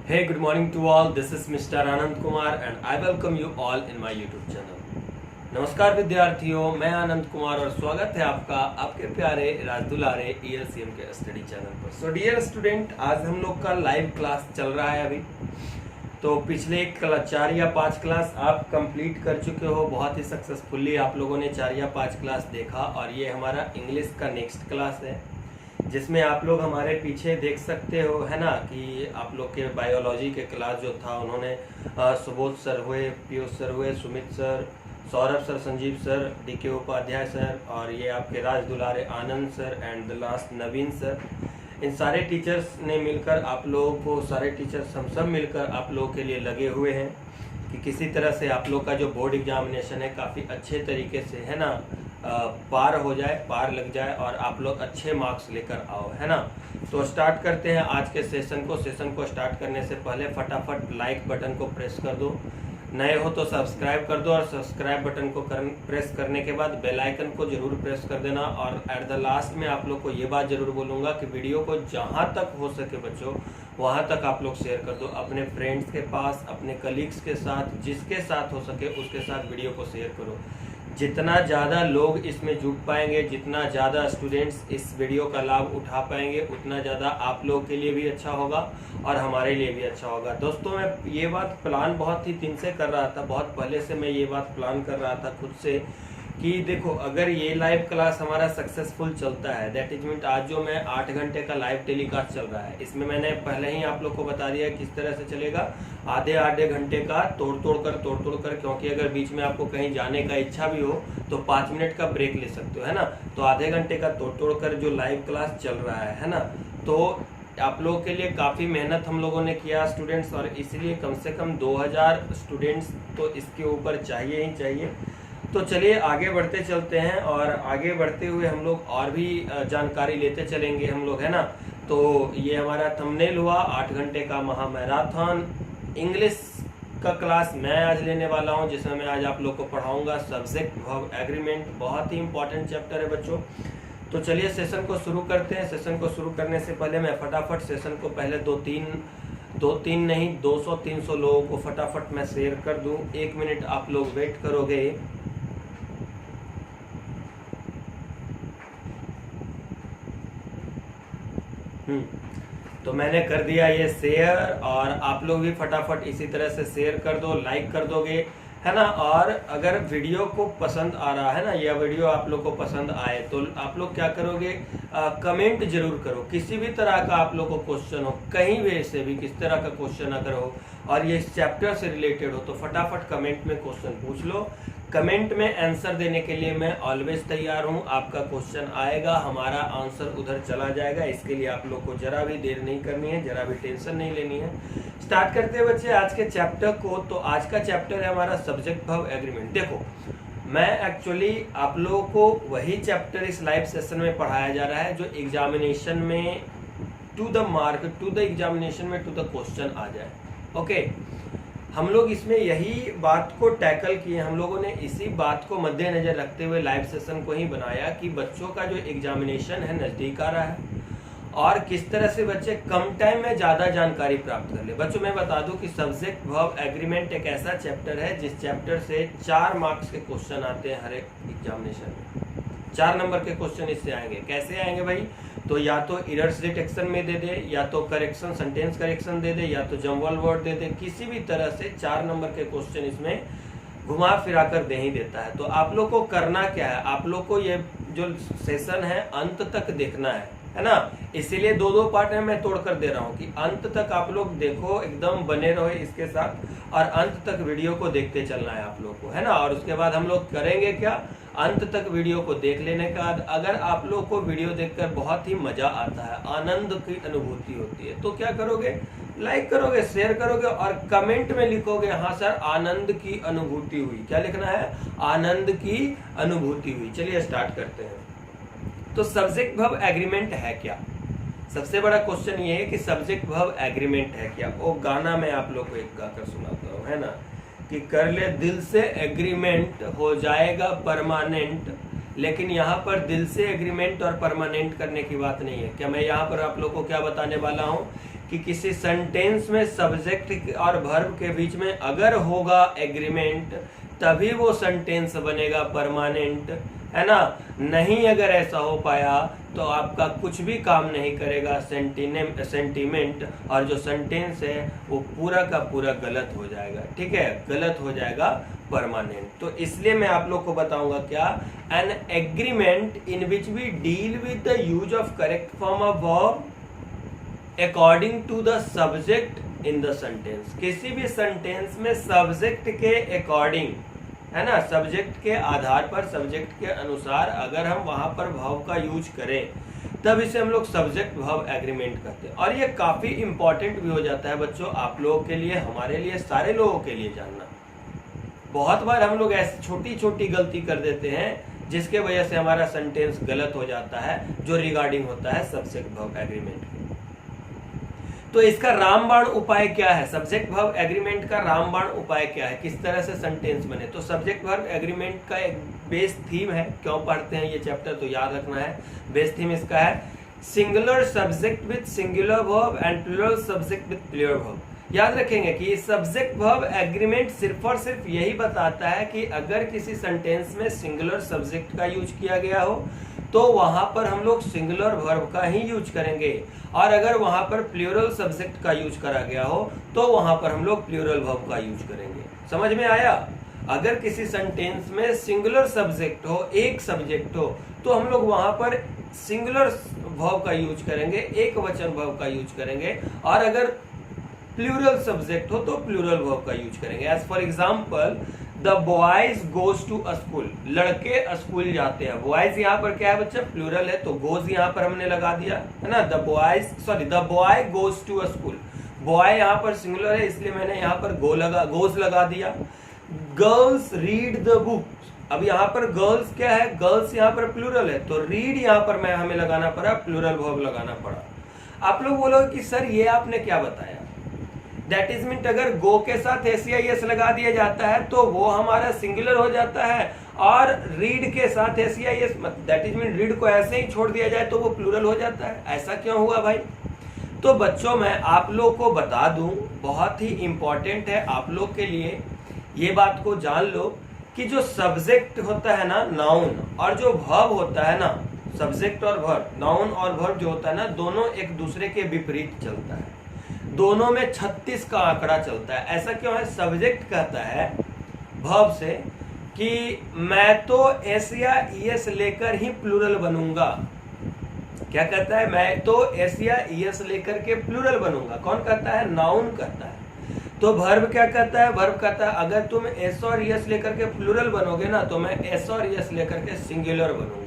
Hey, good morning to all. This is Mr. Anand Kumar and I welcome you all in my YouTube channel. नमस्कार विद्यार्थियों, मैं आनंद कुमार और स्वागत है आपका आपके प्यारे राजदुलारे ELCM के स्टडी चैनल पर। सो डियर स्टूडेंट, आज हम लोग का लाइव क्लास चल रहा है अभी। तो पिछले 4 या 5 क्लास आप कंप्लीट कर चुके हो बहुत ही सक्सेसफुली। आप लोगों ने 4 या 5 क्लास देखा और ये हमारा इंग्लिश का नेक्स्ट क्लास है, जिसमें आप लोग हमारे पीछे देख सकते हो, है ना, कि आप लोग के बायोलॉजी के क्लास जो था उन्होंने सुबोध सर हुए, पीयूष सर हुए, Sumit sir, Saurabh sir, Sanjeev sir, DK Upadhyay sir और ये आपके राज दुलारे Anand sir and the last Naveen sir. इन सारे टीचर्स ने मिलकर आप लोगों को, सारे टीचर्स हम सब मिलकर आप लोगों के लिए लगे हुए हैं कि किसी तरह से आप लोग का जो बोर्ड एग्जामिनेशन है काफ़ी अच्छे तरीके से, है ना, पार हो जाए, पार लग जाए और आप लोग अच्छे मार्क्स लेकर आओ, है ना। तो स्टार्ट करते हैं आज के सेशन को। सेशन को स्टार्ट करने से पहले फटाफट लाइक बटन को प्रेस कर दो, नए हो तो सब्सक्राइब कर दो और सब्सक्राइब बटन को प्रेस करने के बाद बेल आइकन को जरूर प्रेस कर देना। और एट द लास्ट में आप लोग को ये बात जरूर बोलूँगा कि वीडियो को जहाँ तक हो सके बच्चों वहाँ तक आप लोग शेयर कर दो अपने फ्रेंड्स के पास, अपने कलीग्स के साथ, जिसके साथ हो सके उसके साथ वीडियो को शेयर करो। जितना ज़्यादा लोग इसमें जुड़ पाएंगे, जितना ज़्यादा स्टूडेंट्स इस वीडियो का लाभ उठा पाएंगे, उतना ज़्यादा आप लोग के लिए भी अच्छा होगा और हमारे लिए भी अच्छा होगा। दोस्तों, मैं ये बात प्लान बहुत ही दिन से कर रहा था, बहुत पहले से मैं ये बात प्लान कर रहा था खुद से कि देखो, अगर ये लाइव क्लास हमारा सक्सेसफुल चलता है, दैट इज मीन आज जो मैं 8 घंटे का लाइव टेलीकास्ट चल रहा है, इसमें मैंने पहले ही आप लोग को बता दिया किस तरह से चलेगा। आधे घंटे का तोड़ तोड़ कर, क्योंकि अगर बीच में आपको कहीं जाने का इच्छा भी हो तो 5 मिनट का ब्रेक ले सकते हो, है ना। तो आधे घंटे का तोड़ कर जो लाइव क्लास चल रहा है ना, तो आप लोगों के लिए काफ़ी मेहनत हम लोगों ने किया स्टूडेंट्स, और इसलिए कम से कम 2000 स्टूडेंट्स तो इसके ऊपर चाहिए ही चाहिए। तो चलिए आगे बढ़ते चलते हैं और आगे बढ़ते हुए हम लोग और भी जानकारी लेते चलेंगे हम लोग, है ना। तो ये हमारा थंबनेल हुआ 8 घंटे का महामैराथन इंग्लिश का क्लास मैं आज लेने वाला हूं, जिसमें मैं आज आप लोग को पढ़ाऊंगा सब्जेक्ट वर्ब एग्रीमेंट। बहुत ही इंपॉर्टेंट चैप्टर है बच्चों। तो चलिए सेशन को शुरू करते हैं। सेशन को शुरू करने से पहले मैं फटाफट सेशन को पहले 2-3 नहीं 200-300 लोगों को फटाफट मैं शेयर कर दूं। 1 मिनट आप लोग वेट करोगे। तो मैंने कर दिया ये शेयर और आप लोग भी फटाफट इसी तरह से शेयर कर दो, लाइक कर दोगे, है ना। और अगर वीडियो को पसंद आ रहा है ना, या वीडियो आप लोग को पसंद आए तो आप लोग क्या करोगे, कमेंट जरूर करो। किसी भी तरह का आप लोग को क्वेश्चन हो, कहीं भी से भी किस तरह का क्वेश्चन अगर हो और ये चैप्टर से रिलेटेड हो तो फटाफट कमेंट में क्वेश्चन पूछ लो। कमेंट में आंसर देने के लिए मैं ऑलवेज तैयार हूं। आपका क्वेश्चन आएगा, हमारा आंसर उधर चला जाएगा। इसके लिए आप लोग को जरा भी देर नहीं करनी है, जरा भी टेंशन नहीं लेनी है। स्टार्ट करते हैं बच्चे आज के चैप्टर को। तो आज का चैप्टर है हमारा सब्जेक्ट वर्ब एग्रीमेंट। देखो, मैं एक्चुअली आप लोगों को वही चैप्टर इस लाइव सेशन में पढ़ाया जा रहा है जो एग्जामिनेशन में to the mark, to the examination में टू द क्वेश्चन आ जाए। ओके, हम लोग इसमें यही बात को टैकल किए। हम लोगों ने इसी बात को मद्देनजर रखते हुए लाइव सेशन को ही बनाया कि बच्चों का जो एग्जामिनेशन है नजदीक आ रहा है और किस तरह से बच्चे कम टाइम में ज्यादा जानकारी प्राप्त कर ले। बच्चों, मैं बता दूं कि सब्जेक्ट वर्ब एग्रीमेंट एक ऐसा चैप्टर है जिस चैप्टर से 4 मार्क्स के क्वेश्चन आते हैं हर एक एग्जामिनेशन में। 4 नंबर के क्वेश्चन इससे आएंगे। कैसे आएंगे भाई? तो या तो एरर्स डिटेक्शन में दे दे, या तो करेक्शन, सेंटेंस करेक्शन दे दे, या तो जंबल वर्ड दे दे। किसी भी तरह से 4 नंबर के क्वेश्चन इसमें घुमा फिरा कर दे ही देता है। तो आप लोग को करना क्या है, आप लोग को ये जो सेशन है अंत तक देखना है ना। इसीलिए 2-2 पार्ट में मैं तोड़कर दे रहा हूँ कि अंत तक आप लोग देखो, एकदम बने रहो इसके साथ और अंत तक वीडियो को देखते चलना है आप लोग को, है ना। और उसके बाद हम लोग करेंगे क्या, अंत तक वीडियो को देख लेने के बाद अगर आप लोग को वीडियो देखकर बहुत ही मजा आता है, आनंद की अनुभूति होती है, तो क्या करोगे, लाइक करोगे, शेयर करोगे और कमेंट में लिखोगे, हाँ सर आनंद की अनुभूति हुई। क्या लिखना है, आनंद की अनुभूति हुई। चलिए स्टार्ट करते हैं। तो सब्जेक्ट वर्ब एग्रीमेंट है क्या? सबसे बड़ा क्वेश्चन ये है कि सब्जेक्ट वर्ब एग्रीमेंट है क्या। वो गाना मैं आप लोग को एक गाकर सुनाता हूँ, है ना, कि कर ले दिल से एग्रीमेंट हो जाएगा परमानेंट। लेकिन यहाँ पर दिल से एग्रीमेंट और परमानेंट करने की बात नहीं है। क्या मैं यहाँ पर आप लोग को क्या बताने वाला हूँ कि किसी सेंटेंस में सब्जेक्ट और वर्ब के बीच में अगर होगा एग्रीमेंट तभी वो सेंटेंस बनेगा परमानेंट, है ना। नहीं अगर ऐसा हो पाया तो आपका कुछ भी काम नहीं करेगा सेंटीमेंट, और जो सेंटेंस है वो पूरा का पूरा गलत हो जाएगा, ठीक है, गलत हो जाएगा परमानेंट। तो इसलिए मैं आप लोग को बताऊंगा क्या, an agreement in which we deal with the use of correct form of verb according to the subject in the sentence. किसी भी सेंटेंस में सब्जेक्ट के अकॉर्डिंग, है ना, सब्जेक्ट के आधार पर, सब्जेक्ट के अनुसार अगर हम वहां पर वर्ब का यूज करें तब इसे हम लोग सब्जेक्ट वर्ब एग्रीमेंट करते हैं। और ये काफी इंपॉर्टेंट भी हो जाता है बच्चों, आप लोगों के लिए, हमारे लिए, सारे लोगों के लिए जानना। बहुत बार हम लोग ऐसी छोटी छोटी गलती कर देते हैं जिसके वजह से हमारा सेंटेंस गलत हो जाता है, जो रिगार्डिंग होता है सब्जेक्ट वर्ब एग्रीमेंट के। तो इसका रामबाण उपाय क्या है, सब्जेक्ट वर्ब एग्रीमेंट का रामबाण उपाय क्या है, किस तरह से सेंटेंस बने। तो सब्जेक्ट वर्ब एग्रीमेंट का एक बेस थीम है, क्यों पढ़ते हैं ये चैप्टर तो याद रखना है। बेस थीम इसका है singular subject with singular verb and plural subject with plural verb. याद रखेंगे कि सब्जेक्ट वर्ब एग्रीमेंट सिर्फ और सिर्फ यही बताता है कि अगर किसी सेंटेंस में सिंगुलर सब्जेक्ट का यूज किया गया हो तो वहां पर हम लोग सिंगुलर वर्ब का ही यूज करेंगे, और अगर वहां पर प्लूरल सब्जेक्ट का यूज करा गया हो तो वहां पर हम लोग प्लूरल वर्ब का यूज करेंगे। समझ में आया। अगर किसी सेंटेंस में सिंगुलर सब्जेक्ट हो, एक सब्जेक्ट हो, तो हम लोग वहां पर सिंगुलर वर्ब का यूज करेंगे, एक वचन वर्ब का यूज करेंगे, और अगर प्लूरल सब्जेक्ट हो तो प्लूरल वर्ब का यूज करेंगे। As for example the boys goes to school, लड़के स्कूल जाते हैं। बॉयज यहाँ पर क्या है बच्चा, प्लूरल है, तो गोज यहाँ पर हमने लगा दिया, है ना। The boy goes to school, boy यहाँ पर सिंगुलर है इसलिए मैंने यहाँ पर गोज लगा दिया। गर्ल्स रीड द बुक, अब यहाँ पर गर्ल्स क्या है, गर्ल्स यहाँ पर प्लूरल है, तो रीड यहाँ पर मैं हमें लगाना पड़ा, प्लूरल वर्ब लगाना पड़ा। आप लोग बोलोगे कि सर ये आपने क्या बताया, दैट इज मीन अगर गो के साथ एस लगा दिया जाता है तो वो हमारा सिंगुलर हो जाता है, और रीड के साथ S that is mean read को ऐसे ही छोड़ दिया जाए तो वो प्लूरल हो जाता है। ऐसा क्यों हुआ भाई। तो बच्चों मैं आप लोग को बता दूं, बहुत ही इंपॉर्टेंट है आप लोग के लिए, ये बात को जान लो कि जो सब्जेक्ट होता है ना, नाउन, और जो वर्ब होता है ना, सब्जेक्ट और वर्ब, नाउन और वर्ब जो होता है ना, दोनों एक दूसरे के विपरीत चलता है, दोनों में 36 का आंकड़ा चलता है। ऐसा क्यों है, सब्जेक्ट कहता है वर्ब से कि मैं तो एस या ईएस लेकर ही प्लूरल बनूंगा। क्या कहता है, मैं तो एस या ईएस लेकर के प्लूरल बनूंगा। कौन कहता है, नाउन कहता है। तो वर्ब क्या कहता है, वर्ब कहता है अगर तुम एस और ईएस लेकर के प्लूरल बनोगे ना तो मैं एस और ईएस लेकर के सिंगुलर बनूंगा।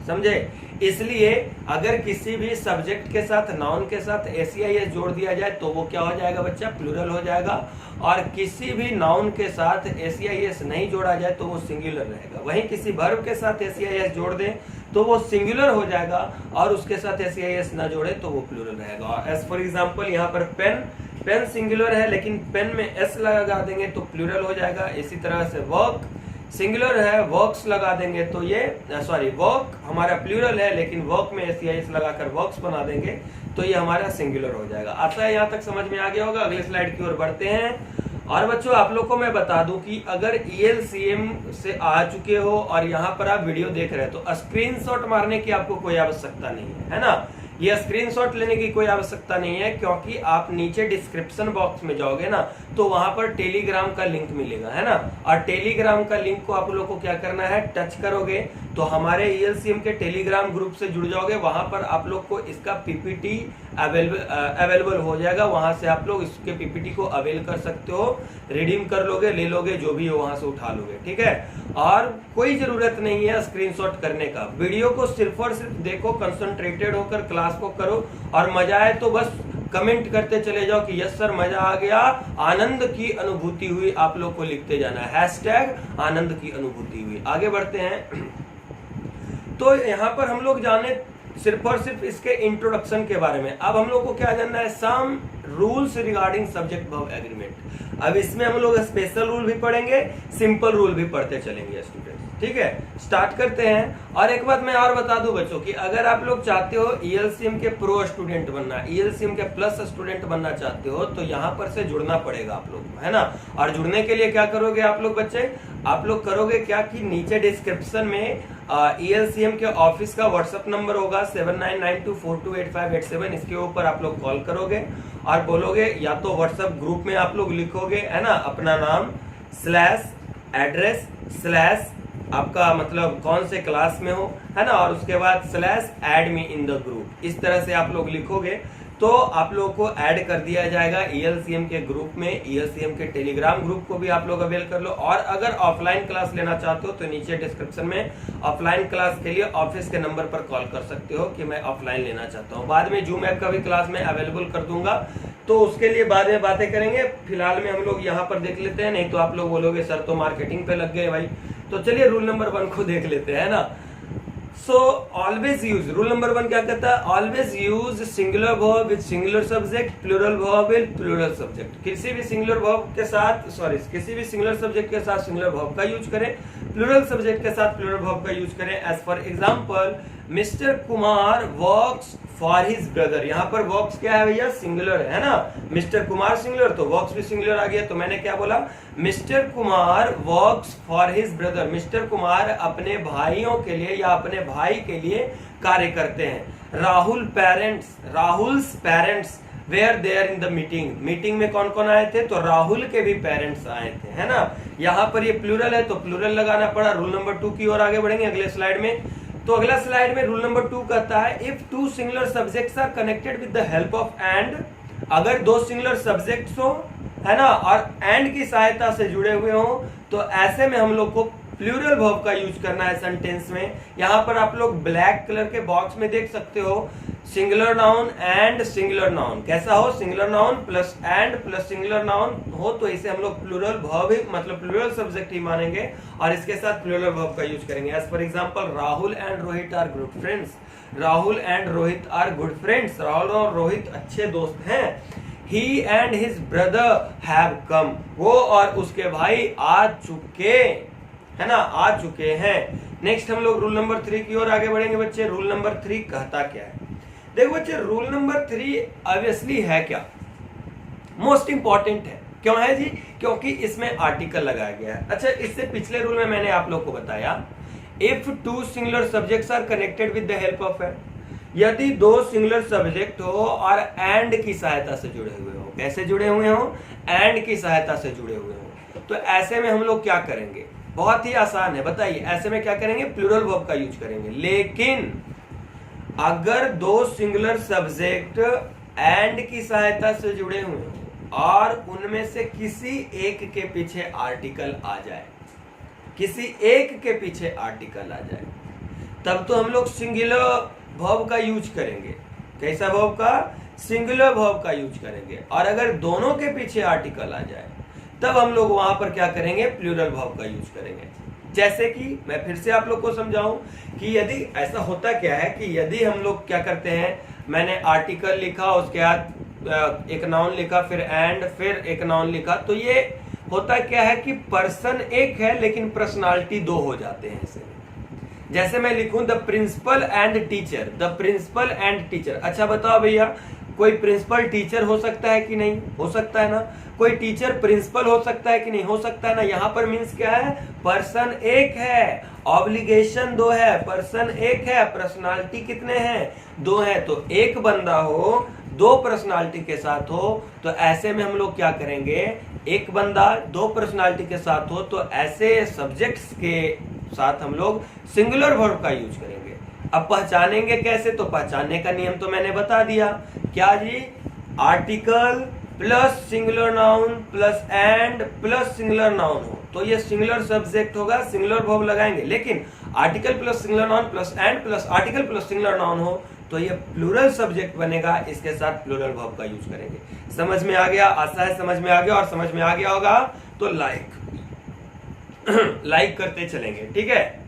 समझे। इसलिए अगर किसी भी सब्जेक्ट के साथ, नाउन के साथ एस या ईएस जोड़ दिया जाए तो वो क्या हो जाएगा बच्चा, प्लूरल हो जाएगा, और किसी भी नाउन के साथ एस या ईएस नहीं जोड़ा जाए तो वो सिंगुलर रहेगा। वहीं किसी वर्ब के साथ एस या ईएस जोड़ दें तो वो सिंगुलर हो जाएगा, और उसके साथ एस या ईएस ना जोड़े तो वो प्लूरल रहेगा। एज फॉर एग्जाम्पल यहाँ पर पेन सिंगुलर है लेकिन पेन में एस लगा देंगे तो प्लूरल हो जाएगा। इसी तरह से वर्क सिंगुलर है, वर्क्स लगा देंगे तो ये वर्क हमारा प्लूरल है लेकिन वर्क में एस या एस लगाकर वर्क्स बना देंगे तो ये हमारा सिंगुलर हो जाएगा। आता है यहाँ तक समझ में आ गया होगा। अगले स्लाइड की ओर बढ़ते हैं। और बच्चों आप लोग को मैं बता दूं कि अगर ELCM से आ चुके हो और यहाँ पर आप वीडियो देख रहे हैं तो स्क्रीनशॉट मारने की आपको कोई आवश्यकता नहीं है ना। ये स्क्रीनशॉट लेने की कोई आवश्यकता नहीं है, क्योंकि आप नीचे डिस्क्रिप्शन बॉक्स में जाओगे ना तो वहां पर टेलीग्राम का लिंक मिलेगा, है ना। और टेलीग्राम का लिंक को आप लोग को क्या करना है, टच करोगे तो हमारे ELCM के टेलीग्राम ग्रुप से जुड़ जाओगे। वहां पर आप लोग को इसका PPT अवेलेबल हो जाएगा, वहां से आप लोग इसके PPT को अवेल कर सकते हो, रिडीम कर लोगे, ले लोगे, जो भी हो वहां से उठा लोगे, ठीक है। और कोई जरूरत नहीं है स्क्रीनशॉट करने का। वीडियो को सिर्फ और सिर्फ देखो, कंसंट्रेटेड होकर क्लास को करो, और मजा आए तो बस कमेंट करते चले जाओ कि यस सर मजा आ गया, आनंद की अनुभूति हुई, आप लोग को लिखते जाना है हैशटैग आनंद की अनुभूति हुई। आगे बढ़ते हैं। तो यहाँ पर हम लोग जाने सिर्फ और सिर्फ इसके इंट्रोडक्शन के बारे में। अब हम लोग को क्या जानना है, some rules regarding subject verb agreement. अब इसमें हम लोग स्पेशल रूल भी पढ़ेंगे, सिंपल रूल भी पढ़ते चलेंगे स्टूडेंट्स, ठीक है, स्टार्ट करते हैं। और एक बात मैं और बता दूं बच्चों कि अगर आप लोग चाहते हो ईएलसीएम के प्रो स्टूडेंट बनना, ईएलसीएम के प्लस स्टूडेंट बनना चाहते हो, तो यहाँ पर से जुड़ना पड़ेगा आप लोग को, है ना। और जुड़ने के लिए क्या करोगे आप लोग बच्चे, आप लोग करोगे क्या कि नीचे डिस्क्रिप्शन में ईएलसीएम के ऑफिस का व्हाट्सएप नंबर होगा 7992428587, इसके ऊपर आप लोग कॉल करोगे और बोलोगे, या तो व्हाट्सएप ग्रुप में आप लोग लिखोगे, है ना, अपना नाम स्लैश एड्रेस स्लैश आपका मतलब कौन से क्लास में हो, है ना, और उसके बाद slash add me in the group, इस तरह से आप लोग लिखोगे तो आप लोगों को ऐड कर दिया जाएगा ईएलसीएम के ग्रुप में। ईएलसीएम के टेलीग्राम ग्रुप को भी आप लोग अवेल कर लो। और अगर ऑफलाइन क्लास लेना चाहते हो तो नीचे डिस्क्रिप्शन में ऑफलाइन क्लास के लिए ऑफिस के नंबर पर कॉल कर सकते हो कि मैं ऑफलाइन लेना चाहता हूँ। बाद में जूम ऐप का भी क्लास में अवेलेबल कर दूंगा, तो उसके लिए बाद में बातें करेंगे। फिलहाल में हम लोग यहाँ पर देख लेते हैं, नहीं तो आप लोग बोलोगे सर तो मार्केटिंग पे लग गए भाई। तो चलिए रूल नंबर 1 को देख लेते हैं ना। So always use, rule number 1 क्या कहता है, always use singular verb with singular subject, plural verb with plural subject. किसी भी सिंगुलर वर्ब के साथ किसी भी सिंगुलर सब्जेक्ट के साथ सिंगुलर वर्ब का यूज करें, प्लूरल सब्जेक्ट के साथ प्लूरल वर्ब का यूज करें। As for example, mister Kumar works for his brother. यहाँ पर वर्क्स क्या है भैया, सिंगुलर है ना, मिस्टर कुमार सिंगुलर तो वर्क्स भी सिंगुलर आ गया। तो मैंने क्या बोला, mister Kumar works for his brother. Mister Kumar अपने भाइयों के लिए या अपने भाई के लिए कार्य करते हैं। Rahul's parents were there in the meeting. Meeting में कौन कौन आए थे, तो राहुल के भी पेरेंट्स आए थे, है ना। यहाँ पर ये प्लूरल है तो प्लूरल लगाना पड़ा। रूल नंबर 2 की ओर आगे बढ़ेंगे अगले स्लाइड में। तो अगला स्लाइड में रूल नंबर 2 कहता है, if two singular subjects are connected with the help of and. अगर दो सिंगुलर सब्जेक्ट्स हो, है ना, और एंड की सहायता से जुड़े हुए हो, तो ऐसे में हम लोग को प्लूरल वर्ब का यूज करना है सेंटेंस में। यहां पर आप लोग ब्लैक कलर के बॉक्स में देख सकते हो, singular noun and singular noun. कैसा हो, singular noun plus and plus singular noun हो, तो इसे हम लोग प्लूरल वर्ब मतलब प्लूरल सब्जेक्ट ही मानेंगे और इसके साथ प्लूरल वर्ब का यूज करेंगे। As for example, Rahul and Rohit are good friends. Rahul and Rohit are good friends. Rahul और रोहित अच्छे दोस्त हैं। He and his brother have come। वो और उसके भाई आ चुके, है ना, आ चुके हैं। नेक्स्ट हम लोग रूल नंबर 3 की ओर आगे बढ़ेंगे बच्चे। रूल नंबर 3 कहता क्या है, देखो बच्चे, रूल नंबर 3 ऑब्वियसली है क्या, मोस्ट इंपॉर्टेंट है। क्यों है जी, क्योंकि इसमें आर्टिकल लगाया गया है। अच्छा, इससे पिछले रूल में मैंने आप लोग को बताया, if two singular subjects are connected with the help of and. यदि दो सिंगुलर सब्जेक्ट हो और एंड की सहायता से जुड़े हुए हो। कैसे जुड़े हुए हो, एंड की सहायता से जुड़े हुए हो, तो ऐसे में हम लोग क्या करेंगे, बहुत ही आसान है, बताइए। ऐसे में क्या करेंगे, प्लूरल वर्ब का यूज करेंगे। लेकिन अगर दो सिंगुलर सब्जेक्ट एंड की सहायता से जुड़े हुए हो और उनमें से किसी एक के पीछे आर्टिकल आ जाए, किसी एक के पीछे आर्टिकल आ जाए, तब तो हम लोग सिंगुलर वर्ब का यूज करेंगे। कैसा वर्ब का, सिंगुलर वर्ब का यूज करेंगे। और अगर दोनों के पीछे आर्टिकल आ जाए, तब हम लोग वहां पर क्या करेंगे, प्लूरल वर्ब का यूज करेंगे। जैसे कि मैं फिर से आप लोग को समझाऊं कि यदि ऐसा होता क्या है कि यदि हम लोग क्या करते हैं, मैंने आर्टिकल लिखा, उसके बाद एक नाउन लिखा, फिर एंड, फिर एक नाउन लिखा, तो ये होता क्या है कि पर्सन एक है लेकिन पर्सनालिटी दो हो जाते हैं इसे। जैसे मैं लिखूं the principal and teacher, the principal and teacher. अच्छा बताओ भैया, कोई प्रिंसिपल टीचर हो सकता है कि नहीं, हो सकता है ना। कोई टीचर प्रिंसिपल हो सकता है कि नहीं, हो सकता है ना। यहाँ पर मीन्स क्या है, पर्सन एक है, ऑब्लिगेशन दो है, पर्सन एक है, पर्सनालिटी कितने हैं, दो है। तो एक बंदा हो, दो पर्सनालिटी के साथ हो, तो ऐसे में हम लोग क्या करेंगे, एक बंदा दो पर्सनालिटी के साथ हो, तो ऐसे सब्जेक्ट्स के साथ हम लोग सिंगुलर वर्ब का यूज करेंगे। अब पहचानेंगे कैसे, तो पहचानने का नियम तो मैंने बता दिया। क्या जी, article plus singular noun plus and plus singular noun हो तो ये सिंगुलर सब्जेक्ट होगा, सिंगुलर वर्ब लगाएंगे। लेकिन article plus singular noun plus and plus article plus singular noun हो तो ये प्लूरल सब्जेक्ट बनेगा, इसके साथ प्लूरल वर्ब का यूज करेंगे। समझ में आ गया, आशा है समझ में आ गया। और समझ में आ गया होगा तो लाइक करते चलेंगे, ठीक है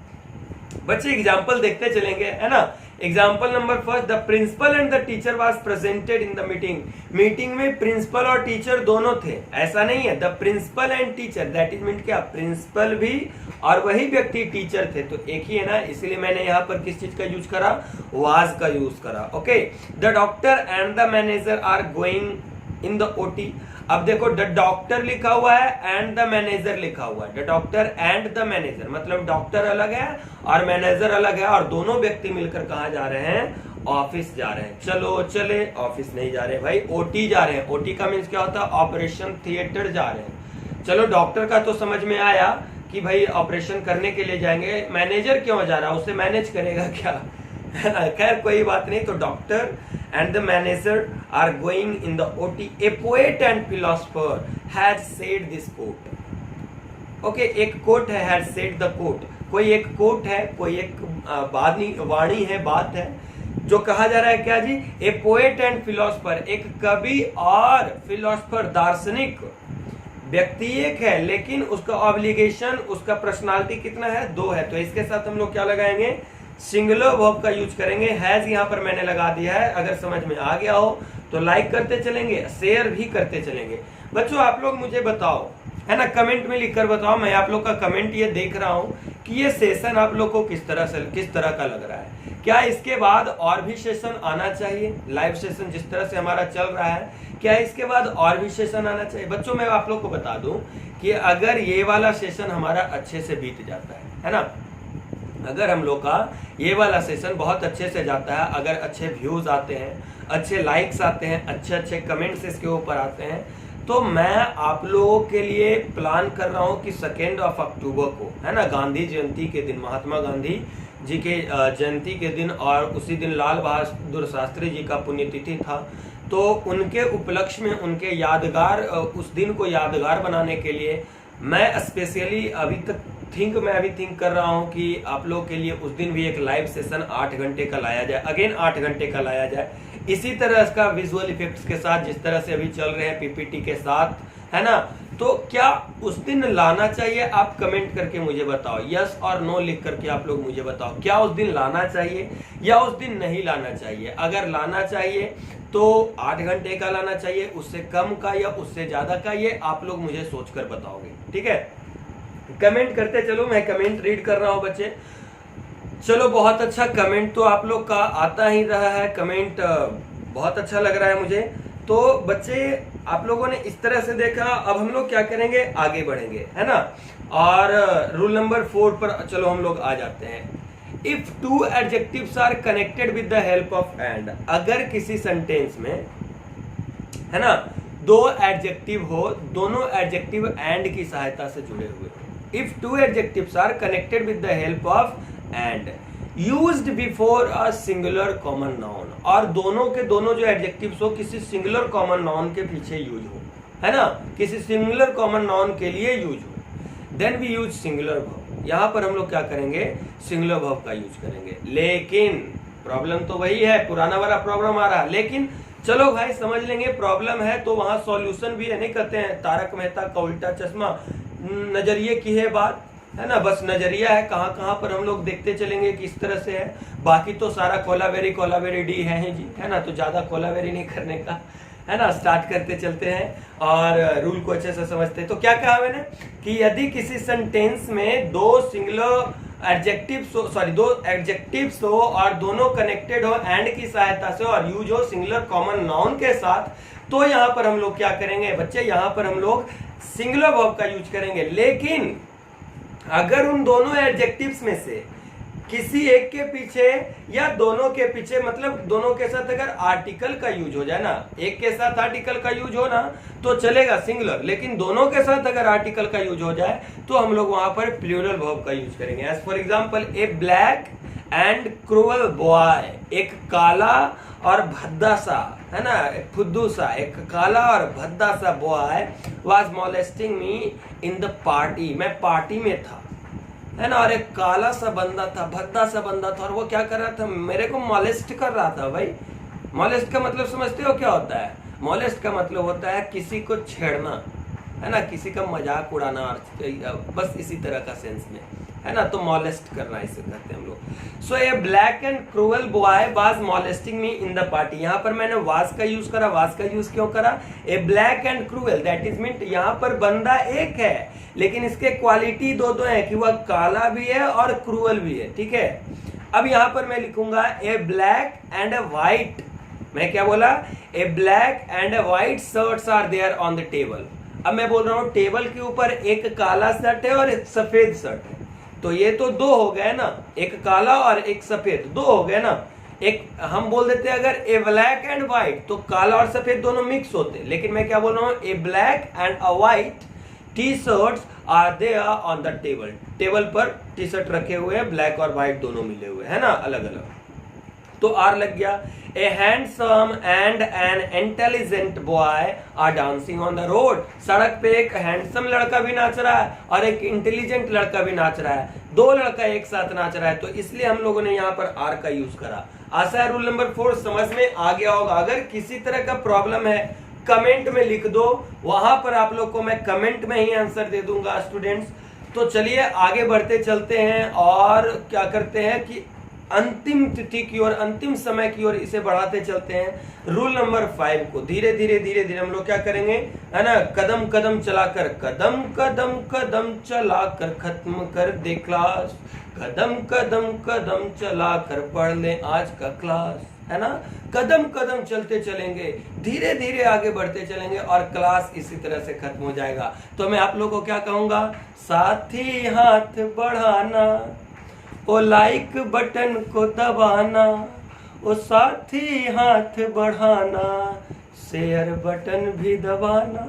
बच्चे। एग्जाम्पल देखते चलेंगे, है ना। Example number first, the principal and the teacher was presented in the meeting. Meeting में प्रिंसिपल और टीचर दोनों थे, ऐसा नहीं है। The principal and teacher, that is mean क्या, प्रिंसिपल भी और वही व्यक्ति टीचर थे, तो एक ही है ना, इसलिए मैंने यहाँ पर किस चीज का यूज करा, वाज का यूज करा। Okay, the doctor and the manager are going in the OT. अब देखो, द डॉक्टर लिखा हुआ है एंड द मैनेजर लिखा हुआ है। The doctor and the manager मतलब डॉक्टर अलग है और मैनेजर अलग है, और दोनों व्यक्ति मिलकर कहाँ जा रहे हैं, ऑफिस जा रहे हैं। चलो चले, ऑफिस नहीं जा रहे भाई, ओटी जा रहे हैं। ओटी का मीन्स क्या होता है, ऑपरेशन थिएटर जा रहे हैं। चलो, डॉक्टर का तो समझ में आया कि भाई ऑपरेशन करने के लिए जाएंगे। मैनेजर क्यों जा रहा है, उसे मैनेज करेगा क्या, है ना। खैर कोई बात नहीं। तो doctor and the manager are going in the OT. A poet and philosopher has said this quote. Okay, एक quote है, has said the quote. कोई एक quote है, कोई एक वाणी है, बात है, जो कहा जा रहा है क्या जी, a poet and philosopher, एक कवि और philosopher दार्शनिक व्यक्ति एक है, लेकिन उसका ऑब्लिगेशन, उसका पर्सनालिटी कितना है, 2 है। तो इसके साथ हम लोग क्या लगाएंगे, सिंगुलर वर्ब का यूज करेंगे। हैज यहाँ पर मैंने लगा दिया है। अगर समझ में आ गया हो तो लाइक करते चलेंगे, शेयर भी करते चलेंगे। बच्चों आप लोग मुझे बताओ, है ना, कमेंट में लिखकर बताओ। मैं आप लोग का कमेंट ये देख रहा हूँ कि ये सेशन आप लोग को किस तरह का लग रहा है। क्या इसके बाद और भी सेशन आना चाहिए, लाइव सेशन जिस तरह से हमारा चल रहा है, क्या इसके बाद और भी सेशन आना चाहिए। बच्चों मैं आप लोग को बता दूं कि अगर ये वाला सेशन हमारा अच्छे से बीत जाता है ना, अगर हम लोग का ये वाला सेशन बहुत अच्छे से जाता है, अगर अच्छे व्यूज आते हैं, अच्छे लाइक्स आते हैं, अच्छे अच्छे कमेंट्स इसके ऊपर आते हैं, तो मैं आप लोगों के लिए प्लान कर रहा हूं कि 2 अक्टूबर को, है ना, गांधी जयंती के दिन, महात्मा गांधी जी के जयंती के दिन, और उसी दिन लाल बहादुर शास्त्री जी का पुण्यतिथि था, तो उनके उपलक्ष्य में, उनके यादगार, उस दिन को यादगार बनाने के लिए मैं स्पेशली अभी थिंक कर रहा हूं कि आप लोगों के लिए उस दिन भी एक लाइव सेशन 8 घंटे का लाया जाए, अगेन 8 घंटे का लाया जाए, इसी तरह इसका विजुअल इफेक्ट्स के साथ, जिस तरह से अभी चल रहे हैं पीपीटी के साथ, है ना। तो क्या उस दिन लाना चाहिए, आप कमेंट करके मुझे बताओ, यस और नो लिख करके आप लोग मुझे बताओ, क्या उस दिन लाना चाहिए या उस दिन नहीं लाना चाहिए। अगर लाना चाहिए तो 8 घंटे का लाना चाहिए, उससे कम का या उससे ज्यादा का, ये आप लोग मुझे सोचकर बताओगे, ठीक है। कमेंट करते चलो, मैं कमेंट रीड कर रहा हूं बच्चे। चलो बहुत अच्छा, कमेंट तो आप लोग का आता ही रहा है, कमेंट बहुत अच्छा लग रहा है मुझे। तो बच्चे आप लोगों ने इस तरह से देखा, अब हम लोग क्या करेंगे, आगे बढ़ेंगे, है ना। और रूल नंबर 4 पर चलो हम लोग आ जाते हैं। If 2 adjectives are connected with the help of and, अगर किसी सेंटेंस में, है ना, 2 एडजेक्टिव हो, दोनों एडजेक्टिव एंड की सहायता से जुड़े हुए, if 2 adjectives are connected with the help of and used before a singular common noun, और दोनों के दोनों जो एडजेक्टिव्स हो किसी सिंगुलर कॉमन नाउन के पीछे यूज हो, है ना, किसी सिंगुलर कॉमन नाउन के लिए यूज हो, then we use singular verb. यहां पर हम लोग क्या करेंगे, सिंगुलर वर्ब का यूज करेंगे। लेकिन प्रॉब्लम तो वही है, पुराना वाला प्रॉब्लम आ रहा है, लेकिन चलो भाई समझ लेंगे, प्रॉब्लम है तो वहां सॉल्यूशन भी है। नहीं कहते हैं तारक मेहता का उल्टा चश्मा, नजरिए की है बात, है ना, बस नजरिया है, कहाँ कहाँ पर हम लोग देखते चलेंगे किस तरह से है। बाकी तो सारा कोलावेरी डी है ही जी, है ना, तो ज्यादा कोलावेरी नहीं करने का, है ना, स्टार्ट करते चलते हैं और रूल को अच्छे से समझते हैं। तो क्या कहा मैंने कि यदि किसी सेंटेंस में 2 एडजेक्टिव्स हो और दोनों कनेक्टेड हो एंड की सहायता से और यूज हो सिंगुलर कॉमन नाउन के साथ, तो यहां पर हम लोग क्या करेंगे बच्चे, यहां पर हम लोग सिंगुलर वर्ब का यूज करेंगे। लेकिन अगर उन दोनों एडजेक्टिव्स में से किसी एक के पीछे या दोनों के पीछे, मतलब दोनों के साथ अगर आर्टिकल का यूज हो जाए ना, एक के साथ आर्टिकल का यूज हो ना तो चलेगा सिंगुलर, लेकिन दोनों के साथ अगर आर्टिकल का यूज हो जाए तो हम लोग वहां पर प्लूरल वर्ब का यूज करेंगे। As for example, a black and cruel boy, एक काला और भद्दा सा, है ना, फुद्दू सा, एक काला और भद्दा सा boy was molesting me in the party, मैं पार्टी में था, है ना, और एक काला सा बंदा था, भद्दा सा बंदा था, और वो क्या कर रहा था, मेरे को मॉलेस्ट कर रहा था। भाई मॉलेस्ट का मतलब समझते हो क्या होता है, मॉलेस्ट का मतलब होता है किसी को छेड़ना, है ना, किसी का मजाक उड़ाना, बस इसी तरह का सेंस में, है ना, तो मॉलेस्ट करना इसे कहते हैं हम लोग। So a black and cruel boy was molesting me in the party. यहाँ पर मैंने वाज का यूज करा। वाज का यूज क्यों करा? A black and cruel that is mean यहाँ पर बंदा एक है लेकिन इसके क्वालिटी दो दो है कि वह काला भी है और क्रूअल भी है, ठीक है। अब यहां पर मैं लिखूंगा a black and a white. मैं क्या बोला? A black and a white shirts are there on the table. अब मैं बोल रहा हूं टेबल के ऊपर एक काला शर्ट है और एक सफेद शर्ट है, तो ये तो दो हो गए ना, एक काला और एक सफेद, दो हो गए ना। एक हम बोल देते हैं अगर ए ब्लैक एंड व्हाइट तो काला और सफेद दोनों मिक्स होते, लेकिन मैं क्या बोल रहा हूं? A black and a white T shirts are there on the table. Table पर टी शर्ट रखे हुए हैं, ब्लैक और व्हाइट दोनों मिले हुए है ना, अलग अलग। तो आर लग गया। A handsome and an intelligent boy are dancing on the road. सड़क पे एक हैंडसम लड़का भी नाच रहा है और एक इंटेलिजेंट लड़का भी नाच रहा है, दो लड़का एक साथ नाच रहा है, तो इसलिए हम लोगों ने यहाँ पर आर का यूज करा। आशा है रूल नंबर 4 समझ में आ गया होगा। अगर किसी तरह का प्रॉब्लम है कमेंट में लिख दो, वहां पर आप लोग को मैं कमेंट में ही आंसर दे दूंगा स्टूडेंट्स। तो चलिए आगे बढ़ते चलते हैं और क्या करते हैं कि अंतिम तिथि की ओर, अंतिम समय की ओर इसे बढ़ाते चलते हैं। रूल नंबर 5 को धीरे धीरे हम लोग क्या करेंगे, है ना, कदम कदम चलाकर, कदम कदम कदम चलाकर खत्म कर दे क्लास, कदम कदम कदम चलाकर पढ़ ले आज का क्लास, है ना। कदम कदम चलते चलेंगे, धीरे धीरे आगे बढ़ते चलेंगे और क्लास इसी तरह से खत्म हो जाएगा। तो मैं आप लोगों को क्या कहूंगा? साथी हाथ बढ़ाना, ओ लाइक बटन को दबाना, ओ साथी हाथ बढ़ाना, शेयर बटन भी दबाना।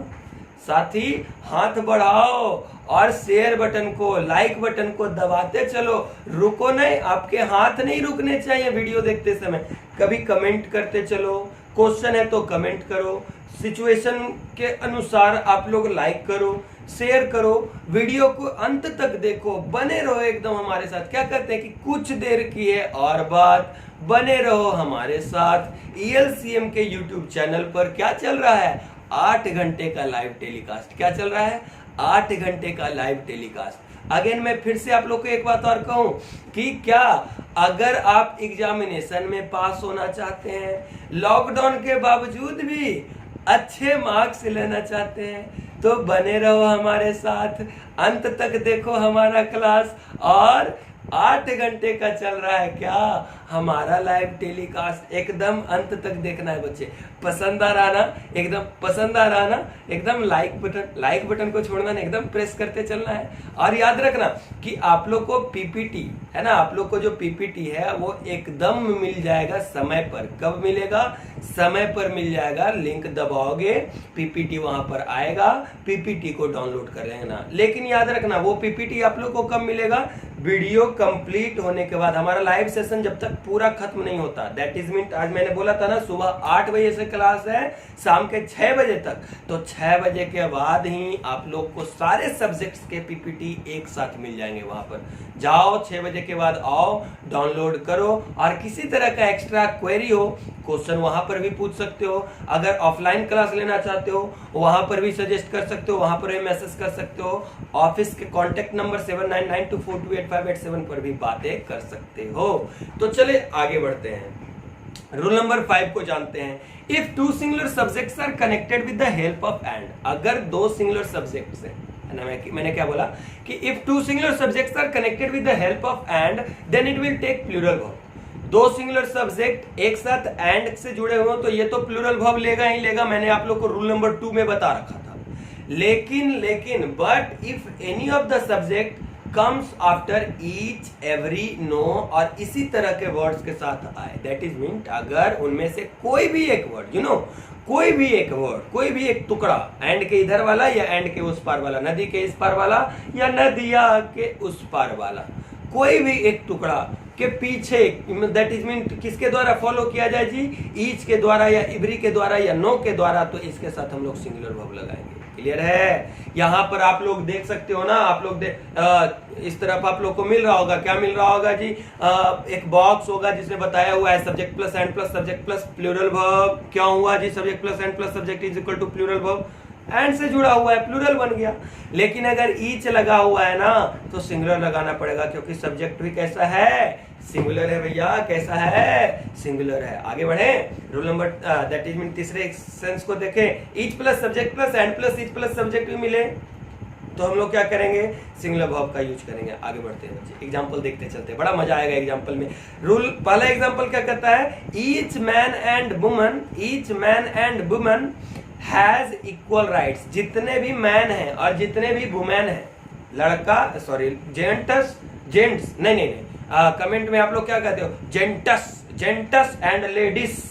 साथी हाथ बढ़ाओ और शेयर बटन को, लाइक बटन को दबाते चलो, रुको नहीं। आपके हाथ नहीं रुकने चाहिए वीडियो देखते समय, कभी कमेंट करते चलो, क्वेश्चन है तो कमेंट करो, सिचुएशन के अनुसार आप लोग लाइक करो, शेयर करो, वीडियो को अंत तक देखो, बने रहो एकदम हमारे साथ। क्या करते हैं कि कुछ देर की है और बात, बने रहो हमारे साथ। ELCM के YouTube चैनल पर क्या चल रहा है? 8 घंटे का लाइव टेलीकास्ट। क्या चल रहा है? 8 घंटे का लाइव टेलीकास्ट। अगेन मैं फिर से आप लोग को एक बात और कहूं कि क्या अगर आप एग्जामिनेशन में पास होना चाहते हैं, लॉकडाउन के बावजूद भी अच्छे मार्क्स लेना चाहते हैं, तो बने रहो हमारे साथ, अंत तक देखो हमारा क्लास। और 8 घंटे का चल रहा है क्या हमारा लाइव टेलीकास्ट, एकदम अंत तक देखना है बच्चे। पसंद आ रहा ना, एकदम पसंद आ रहा ना, एकदम लाइक बटन को छोड़ना नहीं, एकदम प्रेस करते चलना है। और याद रखना कि आप लोग को पीपीटी है ना, आप लोग को जो पीपीटी है वो एकदम मिल जाएगा समय पर। कब मिलेगा? समय पर मिल जाएगा। लिंक दबाओगे पीपीटी वहां पर आएगा, पीपीटी को डाउनलोड कर लेना। लेकिन याद रखना वो पीपीटी आप लोग को कब मिलेगा? वीडियो कंप्लीट होने के बाद। हमारा लाइव सेशन जब तक पूरा खत्म नहीं होता, दैट इज मीन आज मैंने बोला था ना सुबह 8 बजे से क्लास है, शाम के 6 बजे तक, तो 6 बजे के बाद ही आप लोग को सारे सब्जेक्ट्स के पीपीटी एक साथ मिल जाएंगे। वहां पर जाओ, 6 बजे के बाद आओ, डाउनलोड करो, और किसी तरह का एक्स्ट्रा क्वेरी हो, क्वेश्चन वहां पर भी पूछ सकते हो। अगर ऑफलाइन क्लास लेना चाहते हो वहां पर भी सजेस्ट कर सकते हो, वहां पर भी मैसेज कर सकते हो। ऑफिस के कॉन्टेक्ट नंबर 7992428587 पर भी बातें कर सकते हो। तो चले आगे बढ़ते हैं, रूल नंबर 5 को जानते हैं। If two singular subjects are connected with the help of and, अगर दो सिंगुलर सब्जेक्ट्स हैं, मैंने क्या बोला कि if two singular subjects are connected with the help of and then it will take plural verb. दो सिंगुलर सब्जेक्ट एक साथ एंड से जुड़े हुए तो ये तो प्लूरल वर्ब लेगा ही लेगा, मैंने आप लोग को रूल नंबर 2 में बता रखा था। लेकिन but if any of the subject comes after each every no, और इसी तरह के वर्ड्स के साथ आए, दैट इज मीन अगर उनमें से कोई भी एक वर्ड कोई भी एक वर्ड, कोई भी एक टुकड़ा, एंड के इधर वाला या एंड के उस पार वाला, नदी के इस पार वाला या नदिया के उस पार वाला, कोई भी एक टुकड़ा के पीछे, दैट इज मीन किसके द्वारा फॉलो किया जाए जी? ईच के द्वारा या इवरी के द्वारा या नो के द्वारा, तो इसके साथ हम लोग सिंगुलर वर्ब लगाएंगे। क्लियर है? यहाँ पर आप लोग देख सकते हो ना, आप लोग इस तरफ आप लोग को मिल रहा होगा, क्या मिल रहा होगा जी? एक बॉक्स होगा जिसमें बताया हुआ है subject plus and plus subject plus plural verb. क्या हुआ जी? Subject plus and plus subject is equal to plural verb. And से जुड़ा हुआ है, प्लूरल बन गया। लेकिन अगर ईच लगा हुआ है ना तो सिंगुलर लगाना पड़ेगा, क्योंकि सब्जेक्ट भी कैसा है, सिंगुलर है भैया, कैसा है, सिंगुलर है। आगे बढ़े, rule number that is mean तीसरे सेंस को देखें, each plus subject plus and plus each plus subject भी मिले तो हम लोग क्या करेंगे, सिंगुलर वर्ब का यूज करेंगे। आगे बढ़ते हैं बच्चे, एग्जांपल देखते चलते, बड़ा मजा आएगा एग्जांपल में। रूल पहला एग्जांपल क्या कहता है, each man and woman, each man and woman has equal rights. जितने भी मैन हैं और जितने भी वुमेन हैं, लड़का सॉरी जेंट्स नहीं, कमेंट में आप लोग क्या कहते हो, जेंटस एंड लेडीज।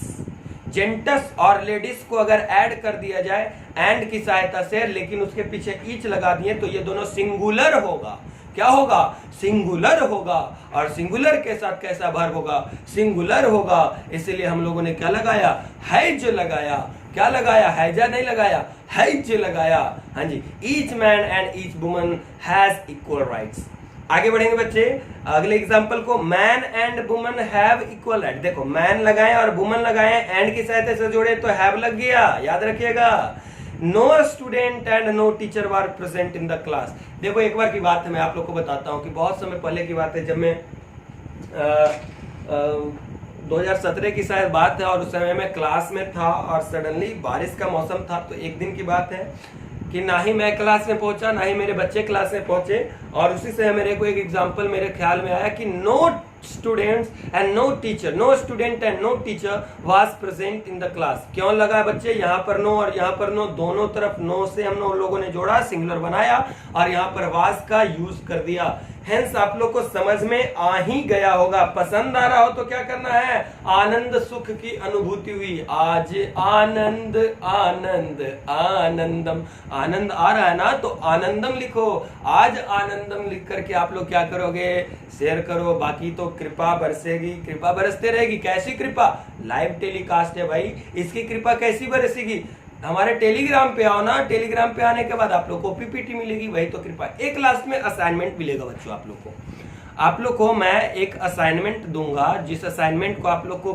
जेंटस और लेडीज को अगर ऐड कर दिया जाए एंड की सहायता से, लेकिन उसके पीछे ईच लगा दिए तो ये दोनों सिंगुलर होगा। क्या होगा, सिंगुलर होगा। और सिंगुलर के साथ कैसा वर्ब होगा, सिंगुलर होगा। इसीलिए हम लोगों ने क्या लगाया, हैज लगाया। क्या लगाया, हैजा नहीं लगाया, हैज लगाया। हाँ जी, each man and each woman has equal rights. आगे बढ़ेंगे बच्चे, अगले एग्जांपल को, man and woman have equal right. देखो मैन लगाए और वुमन लगाए, एंड की सहायता से जोड़े तो हैव लग गया, याद रखिएगा। No student and no teacher were present in the class. देखो एक बार की बात है, मैं आप लोग को बताता हूँ कि बहुत समय पहले की बात है, जब मैं 2017 की शायद बात है, और उस समय मैं क्लास में था और सडनली बारिश का मौसम था। तो एक दिन की बात है कि ना ही मैं क्लास में पहुंचा, ना ही मेरे बच्चे क्लास में पहुंचे, और उसी से मेरे को एक एग्जांपल मेरे ख्याल में आया कि no students and no teacher, no student and no teacher was present in the class. क्यों लगा है बच्चे, यहाँ पर नो और यहाँ पर नो, दोनों तरफ नो से हम लोगों ने जोड़ा, सिंगुलर बनाया और यहाँ पर वाज का यूज कर दिया। हेंस आप लोग को समझ में आ ही गया होगा। पसंद आ रहा हो तो क्या करना है, आनंद सुख की अनुभूति हुई, आज आनंद आनंद आनंदम। आनंद आ रहा है ना तो आनंदम लिखो, आज आनंदम लिख करके आप लोग क्या करोगे, शेयर करो। बाकी तो कृपा बरसेगी, कृपा बरसते रहेगी। कैसी कृपा, लाइव टेलीकास्ट है भाई, इसकी कृपा कैसी बरसेगी, हमारे टेलीग्राम पे आओ ना, टेलीग्राम पे आने के बाद आप लोग को पीपीटी मिलेगी, वही तो कृपा। एक लास्ट में असाइनमेंट मिलेगा बच्चों आप लोग को मैं एक असाइनमेंट दूंगा, जिस असाइनमेंट को आप लोग को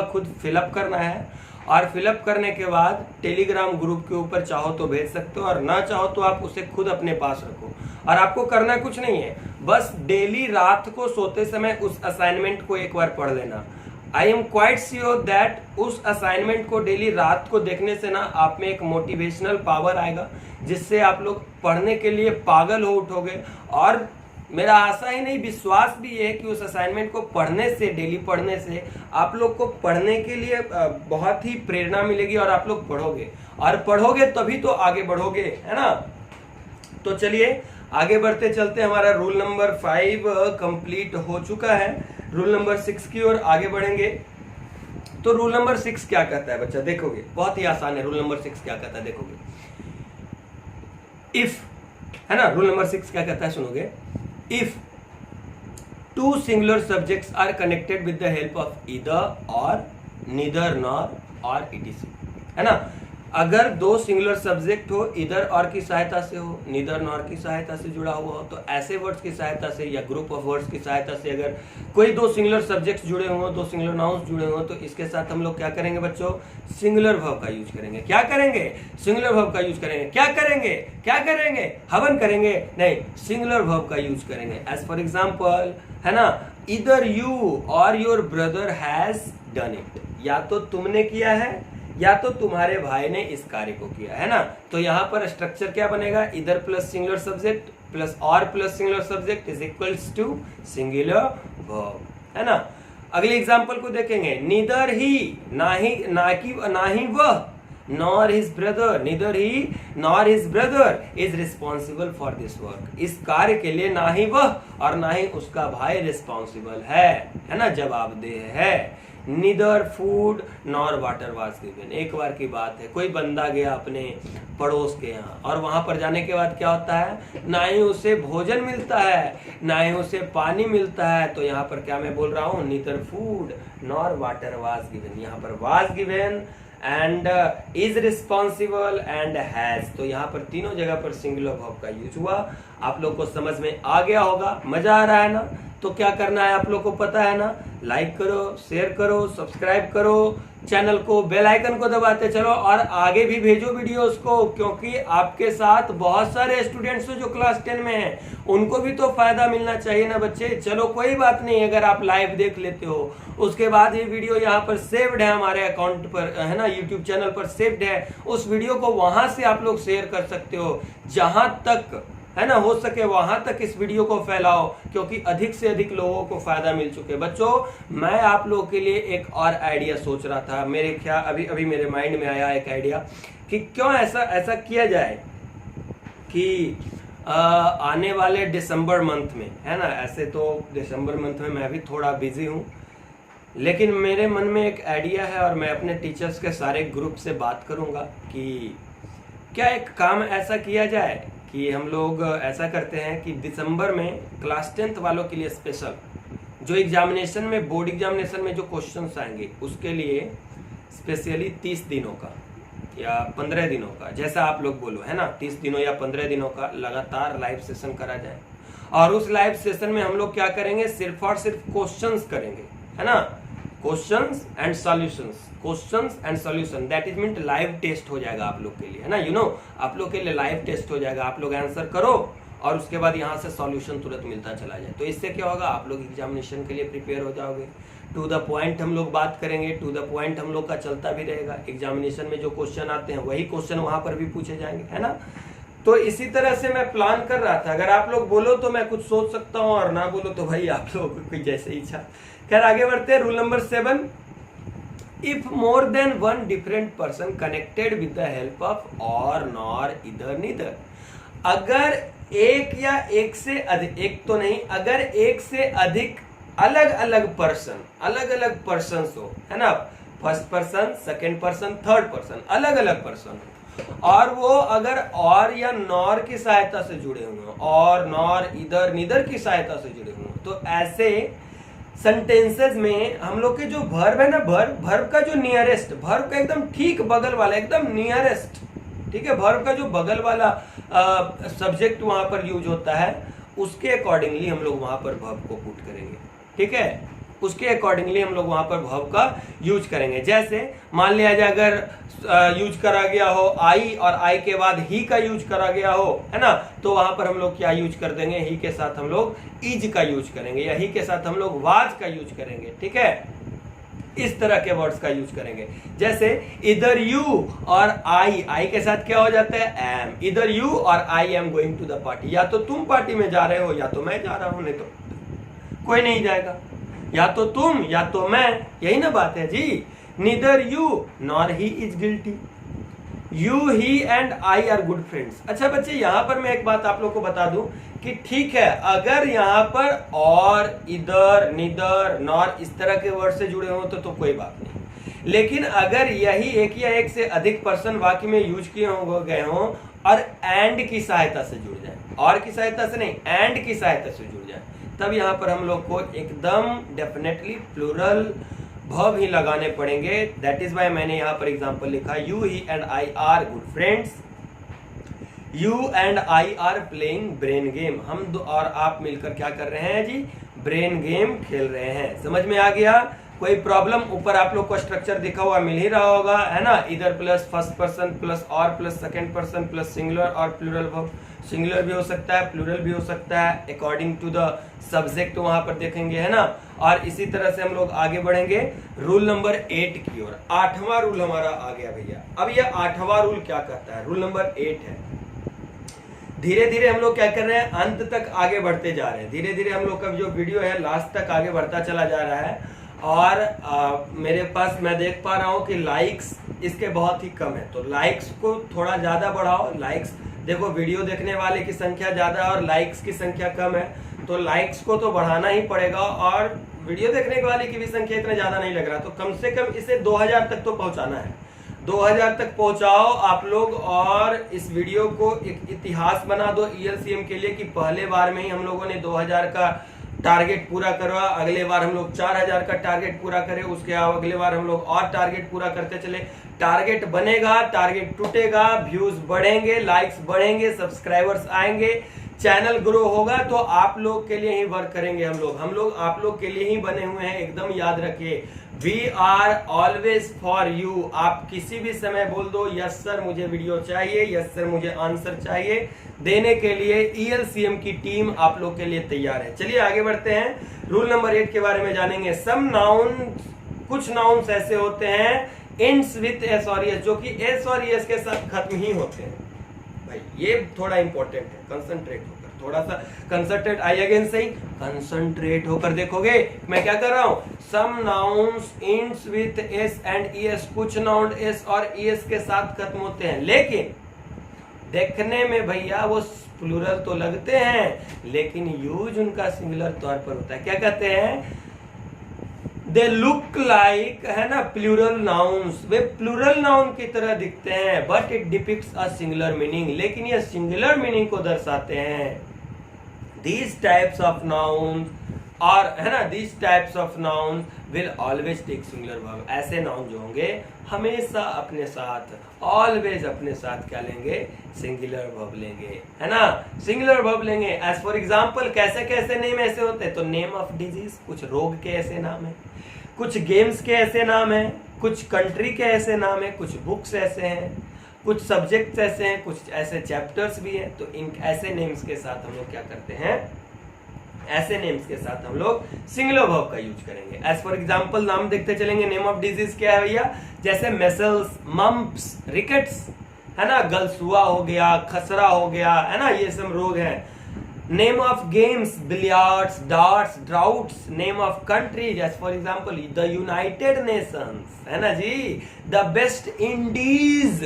खुद फिलअप करना है, और फिलअप करने के बाद टेलीग्राम ग्रुप के ऊपर चाहो तो भेज सकते हो, और ना चाहो तो आप उसे खुद अपने पास रखो। और आपको करना कुछ नहीं है, बस डेली रात को सोते समय उस असाइनमेंट को एक बार पढ़ लेना। I am quite sure that उस असाइनमेंट को डेली रात को देखने से ना आप में एक मोटिवेशनल पावर आएगा, जिससे आप लोग पढ़ने के लिए पागल हो उठोगे। और मेरा आशा ही नहीं, विश्वास भी है कि उस असाइनमेंट को पढ़ने से, डेली पढ़ने से आप लोग को पढ़ने के लिए बहुत ही प्रेरणा मिलेगी, और आप लोग पढ़ोगे, और पढ़ोगे तभी तो आगे बढ़ोगे, है ना। तो चलिए आगे बढ़ते चलते, हमारा रूल नंबर 5 कंप्लीट हो चुका है। रूल नंबर 6 की ओर आगे बढ़ेंगे। तो रूल नंबर 6 क्या कहता है बच्चा, देखोगे बहुत ही आसान है। रूल नंबर 6 क्या कहता है, देखोगे, इफ, है ना। रूल नंबर 6 क्या कहता है, सुनोगे, if two singular subjects are connected with the help of either or, neither nor और इटीसी, है ना। अगर दो सिंगुलर सब्जेक्ट हो, इधर और की सहायता से हो, नीदर नॉर की सहायता से जुड़ा हुआ हो, तो ऐसे वर्ड्स की सहायता से या ग्रुप ऑफ वर्ड्स की सहायता से अगर कोई दो सिंगुलर सब्जेक्ट्स जुड़े हुए, दो सिंगुलर नाउन्स जुड़े हुए, तो इसके साथ हम लोग क्या करेंगे बच्चों, सिंगुलर वर्ब का यूज करेंगे। क्या करेंगे, सिंगुलर वर्ब का यूज करेंगे। क्या करेंगे, क्या करेंगे, हवन करेंगे नहीं, सिंगुलर वर्ब का यूज करेंगे। एज फॉर एग्जाम्पल, है ना, इधर यू और your brother has done it, या तो तुमने किया है या तो तुम्हारे भाई ने इस कार्य को किया, है ना। तो यहाँ पर स्ट्रक्चर क्या बनेगा, either plus singular subject plus or plus singular subject is equals to singular verb, है ना। अगले एग्जांपल को देखेंगे, नीदर ही, ना ही वह, nor his brother, neither he nor his brother is responsible for this work. इस कार्य के लिए ना ही वह और ना ही उसका भाई रिस्पॉन्सिबल है ना, जवाबदेह है। Neither food nor water was given. एक बार की बात है, कोई बंदा गया अपने पड़ोस के यहाँ, और वहां पर जाने के बाद क्या होता है, ना ही उसे भोजन मिलता है, ना ही उसे पानी मिलता है। तो यहाँ पर क्या मैं बोल रहा हूँ, neither food nor water was given. यहाँ पर was given and is responsible and has. तो यहाँ पर तीनों जगह पर सिंगुलर वर्ब का यूज हुआ। आप लोग को समझ में आ गया होगा, मजा आ रहा है ना? तो क्या करना है आप लोग को पता है ना? लाइक करो, शेयर करो, सब्सक्राइब करो चैनल को, बेल आइकन को दबाते चलो और आगे भी भेजो वीडियोस को, क्योंकि आपके साथ बहुत सारे स्टूडेंट्स जो क्लास 10 में हैं उनको भी तो फायदा मिलना चाहिए ना बच्चे। चलो कोई बात नहीं, अगर आप लाइव देख लेते हो उसके बाद ये वीडियो यहाँ पर सेव्ड है हमारे अकाउंट पर, है ना, यूट्यूब चैनल पर सेव्ड है। उस वीडियो को वहां से आप लोग शेयर कर सकते हो, जहां तक है ना हो सके वहां तक इस वीडियो को फैलाओ, क्योंकि अधिक से अधिक लोगों को फायदा मिल चुके। बच्चों मैं आप लोगों के लिए एक और आइडिया सोच रहा था, मेरे ख्याल अभी मेरे माइंड में आया एक आइडिया कि क्यों ऐसा किया जाए कि आने वाले दिसंबर मंथ में, है ना, ऐसे तो दिसंबर मंथ में मैं भी थोड़ा बिजी हूँ, लेकिन मेरे मन में एक आइडिया है और मैं अपने टीचर्स के सारे ग्रुप से बात करूंगा कि क्या एक काम ऐसा किया जाए कि हम लोग ऐसा करते हैं कि दिसंबर में क्लास 10th वालों के लिए स्पेशल जो एग्जामिनेशन में, बोर्ड एग्जामिनेशन में जो क्वेश्चंस आएंगे उसके लिए स्पेशली 30 दिनों का या 15 दिनों का, जैसा आप लोग बोलो, है ना, 30 दिनों या 15 दिनों का लगातार लाइव सेशन करा जाए। और उस लाइव सेशन में हम लोग क्या करेंगे, सिर्फ और सिर्फ क्वेश्चंस करेंगे, है ना, questions and solution, that is mean live test हो जाएगा आप लोग के लिए, है ना, आप लोग के लिए लाइव टेस्ट हो जाएगा। आप लोग आंसर करो और उसके बाद यहाँ से सॉल्यूशन तुरंत मिलता चला जाए। तो इससे क्या होगा, आप लोग एग्जामिनेशन के लिए प्रिपेयर हो जाओगे। टू द पॉइंट हम लोग बात करेंगे, टू द पॉइंट हम लोग का चलता भी रहेगा। एग्जामिनेशन में जो क्वेश्चन आते हैं वही क्वेश्चन वहां पर भी पूछे जाएंगे, है ना। तो इसी तरह से मैं प्लान कर रहा था, अगर आप लोग बोलो तो मैं कुछ सोच सकता हूँ और ना बोलो तो भाई आप लोग की जैसे इच्छा। खैर आगे बढ़ते हैं। Rule number 7, if more than one different person connected with the help of और नॉर इधर नीदर, अगर एक या एक से अधिक, एक तो नहीं, अगर एक से अधिक अलग अलग पर्सन हो, है ना, first person, second person, third person, अलग अलग पर्सन हो, और वो अगर और या नॉर की सहायता से जुड़े हुए हो, और नॉर इधर नीदर की सहायता से जुड़े हुए हो, तो ऐसे सेंटेंसेस में हम लोग के जो वर्ब है ना, वर्ब का जो नियरेस्ट, वर्ब का एकदम ठीक बगल वाला, एकदम नियरेस्ट, ठीक है, वर्ब का जो बगल वाला सब्जेक्ट वहां पर यूज होता है, उसके अकॉर्डिंगली हम लोग वहां पर वर्ब को पुट करेंगे, ठीक है, उसके अकॉर्डिंगली हम लोग वहां पर वर्ब का यूज करेंगे। जैसे मान लिया जाए अगर यूज करा गया हो आई और आई के बाद ही का यूज करा गया हो, है ना, तो वहां पर हम लोग क्या यूज कर देंगे, ही के साथ हम लोग इज का यूज करेंगे, या ही के साथ हम लोग वाज का यूज करेंगे, ठीक है, इस तरह के वर्ड्स का यूज करेंगे। जैसे इधर यू और आई के साथ क्या हो जाता है, M, either you or I am going to the party, या तो तुम पार्टी में जा रहे हो या तो मैं जा रहा हूं, नहीं तो कोई नहीं जाएगा, या तो तुम या तो मैं, यही ना बात है जी। Neither you nor he is guilty, you he and I are good friends. अच्छा बच्चे, यहां पर मैं एक बात आप लोग को बता दूं कि ठीक है, अगर यहां पर और, इधर, नीदर, नॉर इस तरह के वर्ड से जुड़े हो तो कोई बात नहीं, लेकिन अगर यही एक या एक से अधिक पर्सन वाक्य में यूज किए गए हों और एंड की सहायता से जुड़ जाए, और की सहायता से नहीं, एंड की सहायता से जुड़ जाए, तब यहां पर हम लोग को एकदम डेफिनेटली प्लूरल वर्ब ही लगाने पड़ेंगे। दैट इज वाई मैंने यहां पर एग्जांपल लिखा, you he and I are good friends, you and I are playing brain game, हम दो और आप मिलकर क्या कर रहे हैं जी, ब्रेन गेम खेल रहे हैं। समझ में आ गया? कोई प्रॉब्लम? ऊपर आप लोग को स्ट्रक्चर दिखा हुआ मिल ही रहा होगा, है ना, इधर plus first person plus or plus second person plus singular और प्लूरल वर्ब, सिंगुलर भी हो सकता है, प्लूरल भी हो सकता है, अकॉर्डिंग टू द सब्जेक्ट वहां पर देखेंगे, है ना। और इसी तरह से हम लोग आगे बढ़ेंगे रूल नंबर 8 की ओर। 8वां रूल हमारा आ गया भैया। अब ये 8वां रूल क्या कहता है, रूल नंबर 8 है, धीरे धीरे हम लोग क्या कर रहे हैं, अंत तक आगे बढ़ते जा रहे हैं, धीरे धीरे हम लोग का जो वीडियो है लास्ट तक आगे बढ़ता चला जा रहा है। और मेरे पास मैं देख पा रहा हूं कि लाइक्स इसके बहुत ही कम है, तो लाइक्स को थोड़ा ज्यादा बढ़ाओ। लाइक्स देखो, वीडियो देखने वाले की संख्या ज्यादा है और लाइक्स की संख्या कम है, तो लाइक्स को तो बढ़ाना ही पड़ेगा, और वीडियो देखने वाले की भी संख्या इतना ज्यादा नहीं लग रहा, तो कम से कम इसे 2000 तक तो पहुंचाना है। 2000 तक पहुंचाओ आप लोग, और इस वीडियो को एक इतिहास बना दो ELCM के लिए कि पहले बार में ही हम लोगों ने 2000 का टारगेट पूरा करवा, अगले बार हम लोग 4000 का टारगेट पूरा करें, उसके अगले बार हम लोग और टारगेट पूरा करते चले। टारगेट बनेगा, टारगेट टूटेगा, व्यूज बढ़ेंगे, लाइक्स बढ़ेंगे, सब्सक्राइबर्स आएंगे, चैनल ग्रो होगा, तो आप लोग के लिए ही वर्क करेंगे। हम लोग आप लोग के लिए ही बने हुए हैं, एकदम याद रखिए। We are always for you. आप किसी भी समय बोल दो यस सर मुझे वीडियो चाहिए, यस सर मुझे आंसर चाहिए, देने के लिए ELCM की टीम आप लोग के लिए तैयार है। चलिए आगे बढ़ते हैं, रूल नंबर 8 के बारे में जानेंगे। सम नाउन, कुछ नाउन्स ऐसे होते हैं एंड्स विथ एस और एस, जो कि एस और एस के साथ खत्म ही होते हैं। भाई ये थोड़ा इंपॉर्टेंट है, कंसंट्रेट होकर, थोड़ा सा कंसंट्रेट, आई अगेन सही, कंसंट्रेट होकर देखोगे मैं क्या कर रहा हूं। Some nouns ends with S and S, कुछ नाउन एस और एस के साथ खत्म होते हैं, लेकिन देखने में भैया वो प्लूरल तो लगते हैं, लेकिन यूज उनका सिंगुलर तौर पर होता है। क्या कहते हैं, दे लुक लाइक, है ना, प्लूरल नाउन्स, वे प्लूरल नाउन की तरह दिखते हैं, but it depicts a singular meaning, लेकिन ये सिंगुलर मीनिंग को दर्शाते हैं। दीज टाइप्स ऑफ नाउन और, है ना, these types of noun will always take singular verb. ऐसे नाउन जो होंगे हमेशा अपने साथ, ऑलवेज अपने साथ क्या लेंगे, सिंगुलर वर्ब लेंगे, है ना, सिंगुलर वर्ब लेंगे। एज फॉर एग्जांपल कैसे कैसे नेम ऐसे होते हैं, तो नेम ऑफ डिजीज, कुछ रोग के ऐसे नाम है, कुछ गेम्स के ऐसे नाम हैं, कुछ कंट्री के ऐसे नाम हैं, कुछ बुक्स ऐसे हैं, कुछ सब्जेक्ट्स ऐसे हैं, कुछ ऐसे चैप्टर्स भी हैं। तो इन ऐसे नेम्स के साथ हम लोग क्या करते हैं, ऐसे नेम्स के साथ हम लोग सिंगुलर वर्ब का यूज करेंगे। एज फॉर एग्जांपल नाम देखते चलेंगे। नेम ऑफ डिजीज क्या है भैया, जैसे मेसल्स, मम्प्स, रिकेट्स, है ना, गलसुआ हो गया, खसरा हो गया, है ना, ये सब रोग हैं। Name of games, billiards, darts, draughts. Name of countries, as for example the United Nations, है ना जी, द वेस्ट इंडीज,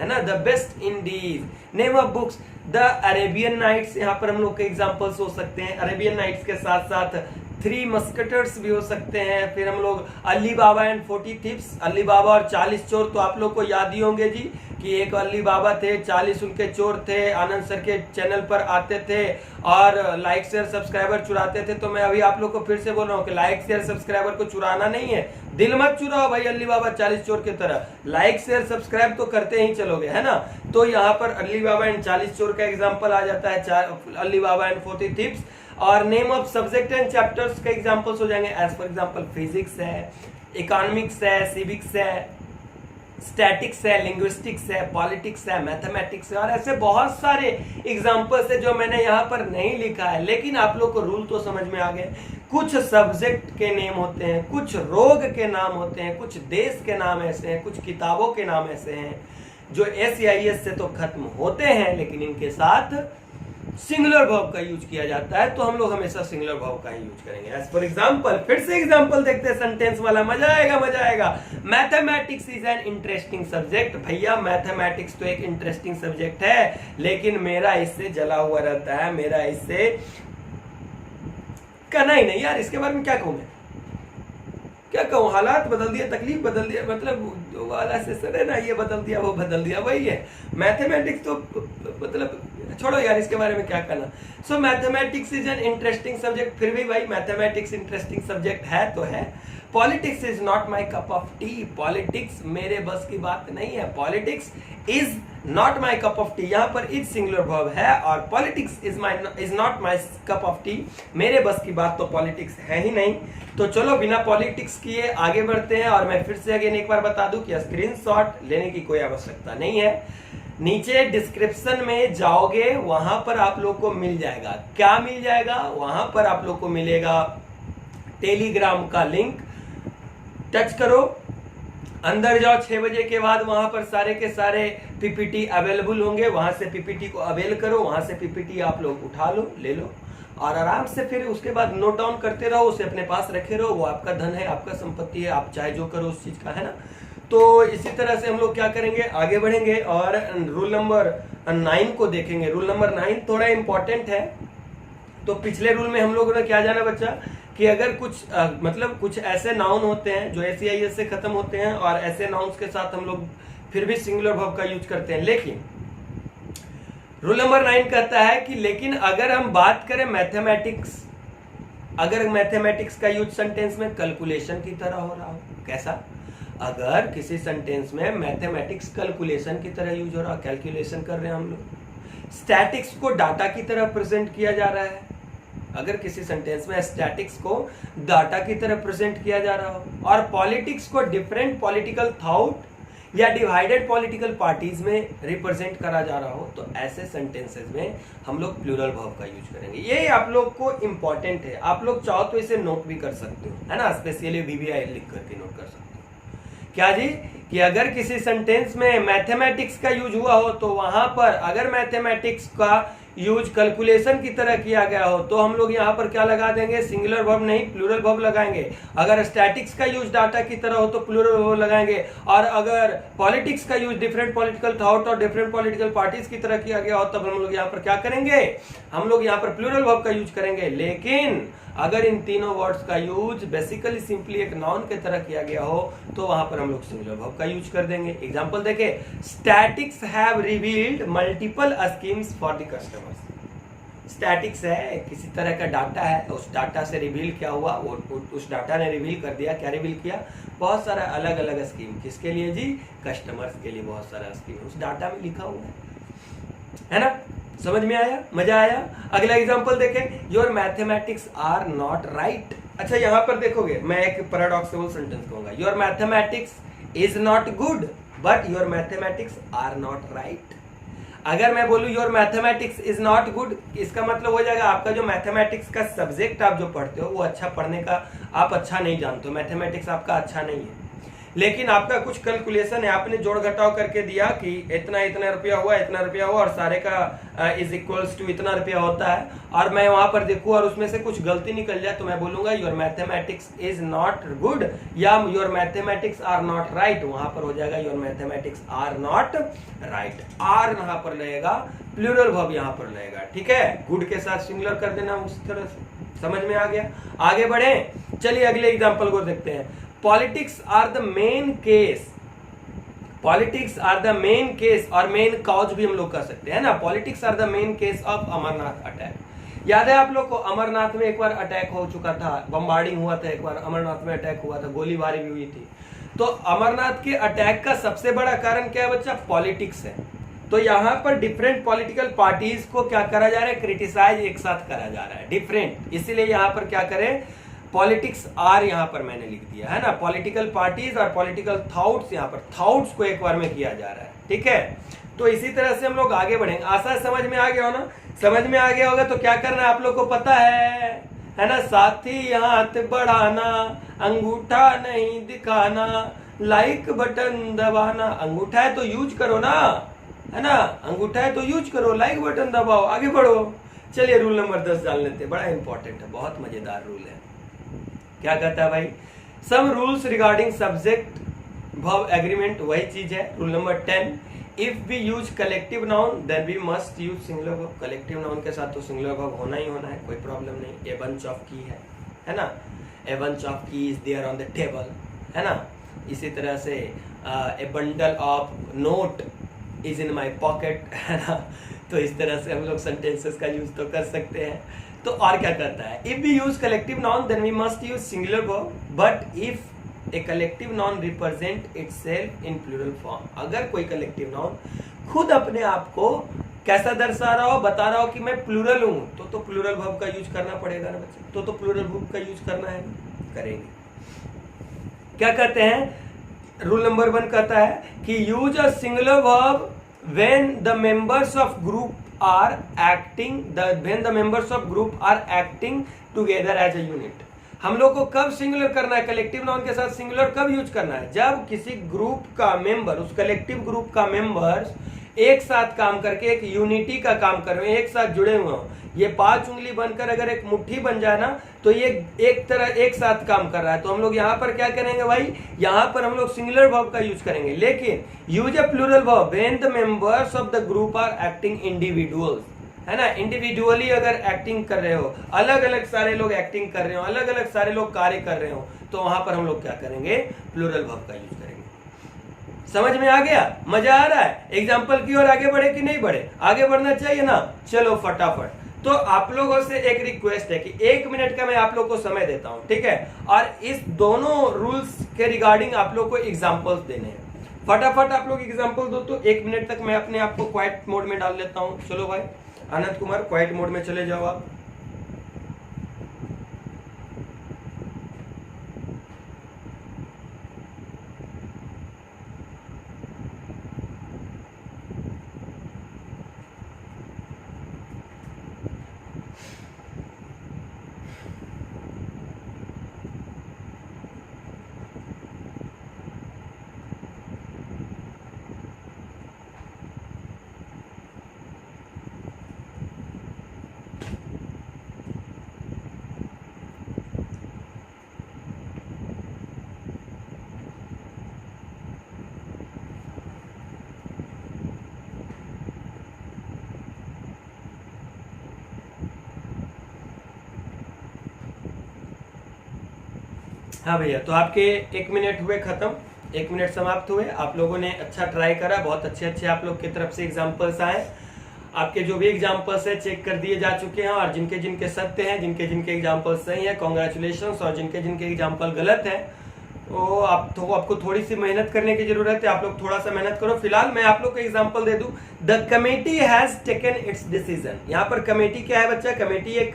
है ना, the West Indies. Name of books, the Arabian Nights, यहाँ पर हम लोग के एग्जांपल्स हो सकते हैं। अरेबियन नाइट्स के साथ साथ 3 मस्कटर्स भी हो सकते हैं। फिर हम लोग अली बाबा एंड 40 थिप्स, अली बाबा और 40 चोर, तो आप लोग को याद ही होंगे जी कि एक अली बाबा थे, 40 उनके चोर थे, आनंद सर के चैनल पर आते थे और लाइक शेयर सब्सक्राइबर चुराते थे। तो मैं अभी आप लोग को फिर से बोल रहा हूँ कि लाइक शेयर सब्सक्राइबर को चुराना नहीं है, दिल मत चुराओ भाई अली बाबा 40 चोर की तरह, लाइक शेयर सब्सक्राइब तो करते ही चलोगे, है ना। तो यहाँ पर अली बाबा एंड 40 चोर का एग्जाम्पल आ जाता है, अली बाबा एंड 40 थिप्स। और name of subject and chapters के एग्जांपल्स हो जाएंगे। एज फॉर एग्जांपल फिजिक्स है, इकोनॉमिक्स है, सिविक्स है, स्टैटिक्स है, लिंग्विस्टिक्स है, पॉलिटिक्स है, मैथमेटिक्स है, और ऐसे बहुत सारे एग्जांपल्स है जो मैंने यहाँ पर नहीं लिखा है, लेकिन आप लोग को रूल तो समझ में आ गए। कुछ सब्जेक्ट के नेम होते हैं, कुछ रोग के नाम होते हैं, कुछ देश के नाम ऐसे हैं, कुछ किताबों के नाम ऐसे हैं जो एस या एस से तो खत्म होते हैं, लेकिन इनके साथ सिंगुलर वर्ब का यूज किया जाता है। तो हम लोग हमेशा सिंगुलर वर्ब का ही यूज करेंगे। एज फॉर एग्जांपल, फिर से एग्जांपल देखते हैं सेंटेंस वाला, मजा आएगा मजा आएगा। Mathematics is an interesting subject. भैया मैथमेटिक्स तो एक इंटरेस्टिंग सब्जेक्ट है, लेकिन मेरा इससे जला हुआ रहता है, मेरा इससे कहना ही नहीं यार, इसके बारे में क्या कहूं मैं, क्या कहूं, हालात बदल दिए, तकलीफ बदल दिया, मतलब जो वाला सेशन है ना, ये बदल दिया वो बदल दिया, वही है। मैथमेटिक्स तो मतलब छोड़ो यार, इसके बारे में क्या कहना। So mathematics is an interesting subject, फिर भी भाई मैथमेटिक्स इंटरेस्टिंग सब्जेक्ट है तो है। Politics is not my cup of tea, politics मेरे बस की बात नहीं है। Politics is not my cup of tea, यहाँ पर इज सिंगुलर वर्ब है, और politics is not my cup of tea, मेरे बस की बात तो पॉलिटिक्स है ही नहीं। तो चलो बिना पॉलिटिक्स किए आगे बढ़ते हैं। और मैं फिर से अगेन एक बार बता दूं कि स्क्रीनशॉट लेने की कोई आवश्यकता नहीं है, नीचे डिस्क्रिप्शन में जाओगे वहां पर आप लोग को मिल जाएगा। क्या मिल जाएगा, वहां पर आप लोग को मिलेगा टेलीग्राम का लिंक, टच करो, अंदर जाओ, 6 बजे के बाद वहां पर सारे के सारे पीपीटी अवेलेबल होंगे, वहां से पीपीटी को अवेल करो, वहां से पीपीटी आप लोग उठा लो, ले लो, और आराम से फिर उसके बाद नोट डाउन करते रहो, उसे अपने पास रखे रहो, वो आपका धन है, आपका संपत्ति है, आप चाहे जो करो उस चीज का, है ना। तो इसी तरह से हम लोग क्या करेंगे, आगे बढ़ेंगे और रूल नंबर 9 को देखेंगे। रूल नंबर 9 थोड़ा इंपॉर्टेंट है। तो पिछले रूल में हम लोगों ने क्या जाना बच्चा, कि अगर कुछ मतलब कुछ ऐसे नाउन होते हैं जो एस से खत्म होते हैं, और ऐसे नाउन्स के साथ हम लोग फिर भी सिंगुलर वर्ब का यूज करते हैं, लेकिन रूल नंबर 9 कहता है कि लेकिन अगर हम बात करें मैथमेटिक्स, अगर मैथमेटिक्स का यूज सेंटेंस में कैलकुलेशन की तरह हो रहा हो, कैसा, अगर किसी सेंटेंस में मैथमेटिक्स कैलकुलेशन की तरह यूज हो रहा, कैलकुलेशन कर रहे हैं हम लोग, स्टैटिक्स को डाटा की तरह प्रेजेंट किया जा रहा है, अगर किसी सेंटेंस में स्टैटिक्स को डाटा की तरह प्रेजेंट किया जा रहा हो, और पॉलिटिक्स को डिफरेंट पॉलिटिकल थॉट या डिवाइडेड पॉलिटिकल पार्टीज में रिप्रेजेंट करा जा रहा हो, तो ऐसे सेंटेंसेस में हम लोग प्लूरल वर्ब का यूज करेंगे। ये आप लोग को इंपॉर्टेंट है, आप लोग चाहो तो इसे नोट भी कर सकते हो, है ना, स्पेशली वीवीआई लिख करके नोट कर सकते हो। क्या जी, कि अगर किसी सेंटेंस में मैथमेटिक्स का यूज हुआ हो तो वहां पर अगर मैथमेटिक्स का यूज कैलकुलेशन की तरह किया गया हो तो हम लोग यहाँ पर क्या लगा देंगे, सिंगुलर वर्ब नहीं प्लूरल वर्ब लगाएंगे। अगर स्टैटिक्स का यूज डाटा की तरह हो तो प्लूरल वर्ब लगाएंगे, और अगर पॉलिटिक्स का यूज डिफरेंट पॉलिटिकल थॉट और डिफरेंट पॉलिटिकल पार्टीज की तरह किया गया हो तब हम लोग यहाँ पर क्या करेंगे, हम लोग यहाँ पर प्लूरल वर्ब का यूज करेंगे। लेकिन अगर इन तीनों वर्ड्स का यूज बेसिकली सिंपली एक नाउन की तरह किया गया हो तो वहां पर हम लोग सिंगुलर वर्ब का यूज कर देंगे। एग्जांपल देखें, statics have revealed multiple schemes for the customers. Statics है, किसी तरह का डाटा है, उस डाटा से रिवील क्या हुआ, वो उस डाटा ने रिवील कर दिया, क्या रिवील किया, बहुत सारा अलग अलग स्कीम, किसके लिए जी, कस्टमर्स के लिए बहुत सारा स्कीम उस डाटा में लिखा हुआ है ना। समझ में आया, मजा आया। अगला एग्जांपल देखें, your mathematics are not right. अच्छा यहां पर देखोगे मैं एक पैराडॉक्सिकल सेंटेंस कहूंगा, your mathematics is not good but your mathematics are not right. अगर मैं बोलूं your mathematics is not good, इसका मतलब हो जाएगा आपका जो मैथमेटिक्स का सब्जेक्ट आप जो पढ़ते हो वो अच्छा पढ़ने का आप अच्छा नहीं जानते हो, मैथमेटिक्स आपका अच्छा नहीं है, लेकिन आपका कुछ कैलकुलेशन है, आपने जोड़ घटाव करके दिया कि इतना इतना रुपया हुआ, इतना रुपया हुआ और सारे का इज इक्वल्स टू इतना रुपया होता है, और मैं वहां पर देखूं और उसमें से कुछ गलती निकल जाए तो मैं बोलूंगा your mathematics is not good या your mathematics are not right. वहां पर हो जाएगा your mathematics are not right, are यहां पर लगेगा, प्लूरल वर्ब यहां पर लगेगा, ठीक है, गुड के साथ सिंगुलर कर देना उस तरह से। समझ में आ गया, आगे बढ़े, चलिए अगले एग्जाम्पल को देखते हैं। Politics are the main case, politics are the main case और मेन कॉज भी हम लोग कर सकते हैं ना, politics are the main case of Amarnath attack. याद है आप लोग को, अमरनाथ में एक बार अटैक हो चुका था, बम्बार्डिंग हुआ था, एक बार अमरनाथ में अटैक हुआ था, गोलीबारी भी हुई थी। तो अमरनाथ के अटैक का सबसे बड़ा कारण क्या है बच्चा, पॉलिटिक्स है। तो यहाँ पर डिफरेंट पॉलिटिकल पार्टीज को क्या करा जा रहा है, क्रिटिसाइज एक साथ करा जा रहा है, डिफरेंट, इसीलिए यहाँ पर क्या करें, पॉलिटिक्स आर यहां पर मैंने लिख दिया है ना, पॉलिटिकल पार्टीज और पॉलिटिकल थॉट्स, यहां पर थॉट्स को एक बार में किया जा रहा है, ठीक है। तो इसी तरह से हम लोग आगे बढ़ेंगे। आशा समझ में आ गया हो ना, समझ में आ गया होगा तो क्या करना है आप लोग को पता है ना, साथी हाथ बढ़ाना, अंगूठा नहीं दिखाना, लाइक बटन दबाना, अंगूठा है तो यूज करो ना, है ना, अंगूठा है तो यूज करो, लाइक बटन दबाओ, आगे बढ़ो। चलिए रूल नंबर 10 जान लेते हैं, बड़ा इंपॉर्टेंट है, बहुत मजेदार रूल है। क्या कहता है भाई, some rules regarding subject verb agreement, वही चीज है। Rule number 10, if we use collective noun then we must use singular verb. Collective noun के साथ तो सिंगुलर वर्ब होना ही होना है, कोई प्रॉब्लम नहीं। ए बंच ऑफ की है ना, a bunch of key is there on the table, है ना। इसी तरह से a bundle of note is in my pocket, है ना। तो इस तरह से हम लोग सेंटेंसेस का यूज तो कर सकते हैं। तो और क्या करता है, if we use collective noun then we must use singular verb, but if a collective noun represent itself in plural form, अगर कोई कलेक्टिव नाउन खुद अपने आप को कैसा दर्शा रहा हो, बता रहा हो कि मैं प्लूरल हूं, तो प्लूरल वर्ब का यूज करना पड़ेगा ना बच्चे, तो प्लूरल वर्ब का यूज करना है, करेंगे। क्या कहते हैं, रूल नंबर 1 कहता है कि use a singular verb when the members of group are acting together as a unit। हम लोग को कब सिंगुलर करना है, कलेक्टिव नाउन के साथ सिंगुलर कब यूज करना है, जब किसी ग्रुप का मेंबर, उस कलेक्टिव ग्रुप का मेंबर्स एक साथ काम करके एक यूनिटी का काम कर रहे हैं, एक साथ जुड़े हुए हो। ये 5 उंगली बनकर अगर एक मुट्ठी बन जाए ना तो ये एक तरह एक साथ काम कर रहा है। तो हम लोग यहाँ पर क्या करेंगे भाई, यहाँ पर हम लोग सिंगुलर वर्ब का यूज करेंगे। लेकिन use a plural verb when the members of the group are acting individuals, है ना, इंडिविजुअली अगर एक्टिंग कर रहे हो, अलग अलग सारे लोग एक्टिंग कर रहे हो, अलग अलग सारे लोग कार्य कर रहे हो, तो वहां पर हम लोग क्या करेंगे, प्लूरल वर्ब का यूज करेंगे। समझ में आ गया, मजा आ रहा है। एग्जाम्पल की ओर आगे बढ़े कि नहीं बढ़े, आगे बढ़ना चाहिए ना। चलो फटाफट तो आप लोगों से एक रिक्वेस्ट है कि 1 मिनट का मैं आप लोग को समय देता हूं, ठीक है, और इस दोनों रूल्स के रिगार्डिंग आप लोग को एग्जांपल्स देने हैं। फटाफट आप लोग एग्जांपल दो, तो 1 मिनट तक मैं अपने आप को क्वाइट मोड में डाल लेता हूं। चलो भाई आनंद कुमार, क्वाइट मोड में चले जाओ आप। हाँ भैया, तो आपके 1 मिनट हुए खत्म, 1 मिनट समाप्त हुए। आप लोगों ने अच्छा ट्राई करा, बहुत अच्छे अच्छे आप लोग की तरफ से एग्जाम्पल्स आए। आपके जो भी एग्जाम्पल्स है चेक कर दिए जा चुके हैं, और जिनके जिनके सत्य हैं, जिनके जिनके एग्जाम्पल सही है, कॉन्ग्रेचुलेशन। और जिनके जिनके एग्जाम्पल गलत है वो आपको थोड़ी सी मेहनत करने की जरूरत है। आप लोग थोड़ा सा मेहनत करो। फिलहाल मैं आप लोग को एग्जांपल दे दूं, the committee has taken it's decision. यहाँ पर कमेटी क्या है बच्चा? कमेटी एक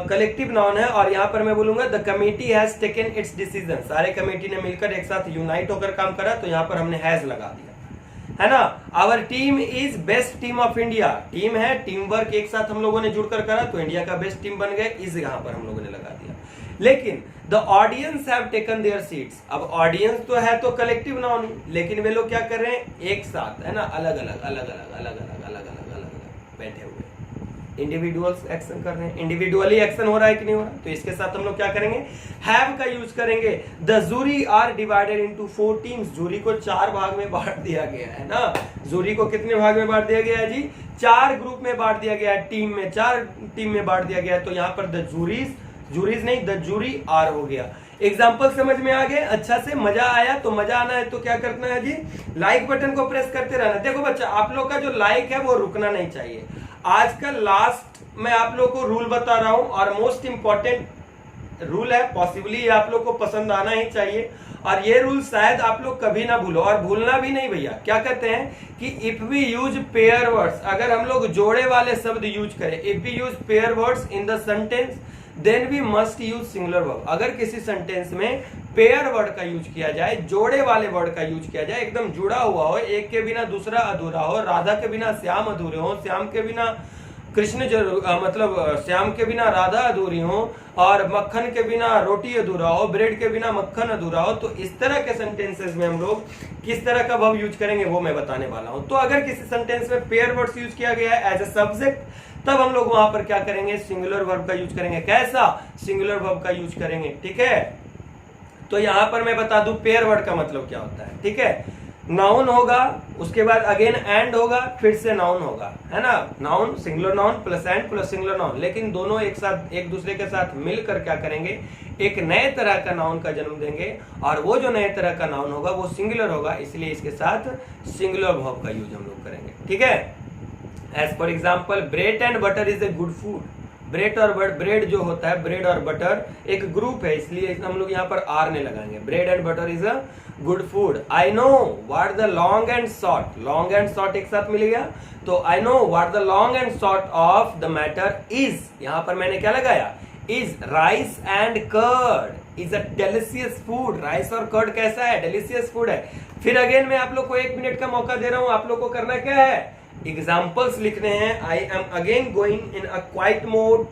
कलेक्टिव नाउन है, और यहाँ पर मैं बोलूंगा the committee has taken it's decision. सारे कमेटी ने मिलकर एक साथ यूनाइट होकर काम करा, तो यहाँ पर हमने हैज लगा दिया, है ना। Our team is best team of India. Team है, टीम वर्क एक साथ हम लोगों ने जुड़कर करा, तो इंडिया का बेस्ट टीम बन गए। इज यहाँ पर हम लोगों ने लगा दिया। लेकिन the audience have taken there seats. अब ऑडियंस तो है तो कलेक्टिव नाउन, लेकिन वे लोग क्या कर रहे हैं? एक साथ, है ना, अलग अलग अलग अलग अलग अलग अलग अलग अलग अलग बैठे हुए इंडिविजुअल्स एक्शन कर रहे हैं। इंडिविजुअली एक्शन हो रहा है कि नहीं हो रहा? तो इसके साथ हम लोग क्या करेंगे? हैव का यूज करेंगे। The jury are divided into 4 teams. Jury को 4 भाग में बांट दिया गया है ना। जूरी को कितने भाग में बांट दिया गया है जी? 4 ग्रुप में बांट दिया गया है। टीम में 4 टीम में बांट दिया गया है। तो यहाँ पर द जूरीज नहीं, द जूरी आर हो गया। एग्जाम्पल समझ में आ गए? अच्छा से मजा आया? तो मजा आना है तो क्या करना है जी? लाइक बटन को प्रेस करते रहना। देखो बच्चा, आप लोग का जो लाइक है वो रुकना नहीं चाहिए। आज का लास्ट मैं आप लोग को रूल बता रहा हूं, और मोस्ट इंपॉर्टेंट रूल है। पॉसिबली आप लोग को पसंद आना ही चाहिए, और ये रूल शायद आप लोग कभी ना भूलो, और भूलना भी नहीं भैया। क्या कहते हैं कि if we use pair words, अगर हम लोग जोड़े वाले शब्द यूज करें, if we use pair words in the sentence then we must use singular verb. अगर किसी सेंटेंस में पेयर वर्ड का यूज किया जाए, जोड़े वाले वर्ड का यूज किया जाए, एकदम जुड़ा हुआ हो, एक के बिना दूसरा अधूरा हो, राधा के बिना श्याम अधूरे हो, श्याम के बिना कृष्ण मतलब श्याम के बिना राधा अधूरी हो, और मक्खन के बिना रोटी अधूरा हो, ब्रेड के बिना मक्खन अधूरा हो, तो इस तरह के सेंटेंसेस में हम लोग किस तरह का वर्ब यूज करेंगे वो मैं बताने वाला हूं। तो अगर किसी सेंटेंस में पेयर वर्ड्स यूज किया गया है एज ए सब्जेक्ट, तब हम लोग वहां पर क्या करेंगे? सिंगुलर वर्ब का यूज करेंगे। कैसा? सिंगुलर वर्ब का यूज करेंगे, ठीक है। तो यहां पर मैं बता दूं पेयर वर्ड का मतलब क्या होता है, ठीक है। नाउन होगा, उसके बाद अगेन एंड होगा, फिर से नाउन होगा, है ना। Noun, singular noun plus and plus singular noun, लेकिन दोनों एक साथ एक दूसरे के साथ मिलकर क्या करेंगे? एक नए तरह का नाउन का जन्म देंगे, और वो जो नए तरह का नाउन होगा वो सिंगुलर होगा, इसलिए इसके साथ सिंगुलर वर्ब का यूज हम लोग करेंगे, ठीक है। As for example, bread and butter is a good food. Bread और ब्रेड जो होता है, ब्रेड और बटर एक ग्रुप है, इसलिए हम लोग यहाँ पर आर ने लगाएंगे। Bread and butter is a good food. I know what the long and short, long and short एक साथ मिल गया, तो I know what the long and short of the matter is. यहाँ पर मैंने क्या लगाया? Is rice and curd is a delicious food. Rice और कर्ड कैसा है? डेलिशियस फूड है। फिर अगेन मैं आप लोग को 1 मिनट का मौका दे रहा हूं। आप लोग को करना क्या है? एग्जाम्पल्स लिखने हैं। I am again going in a quite mode.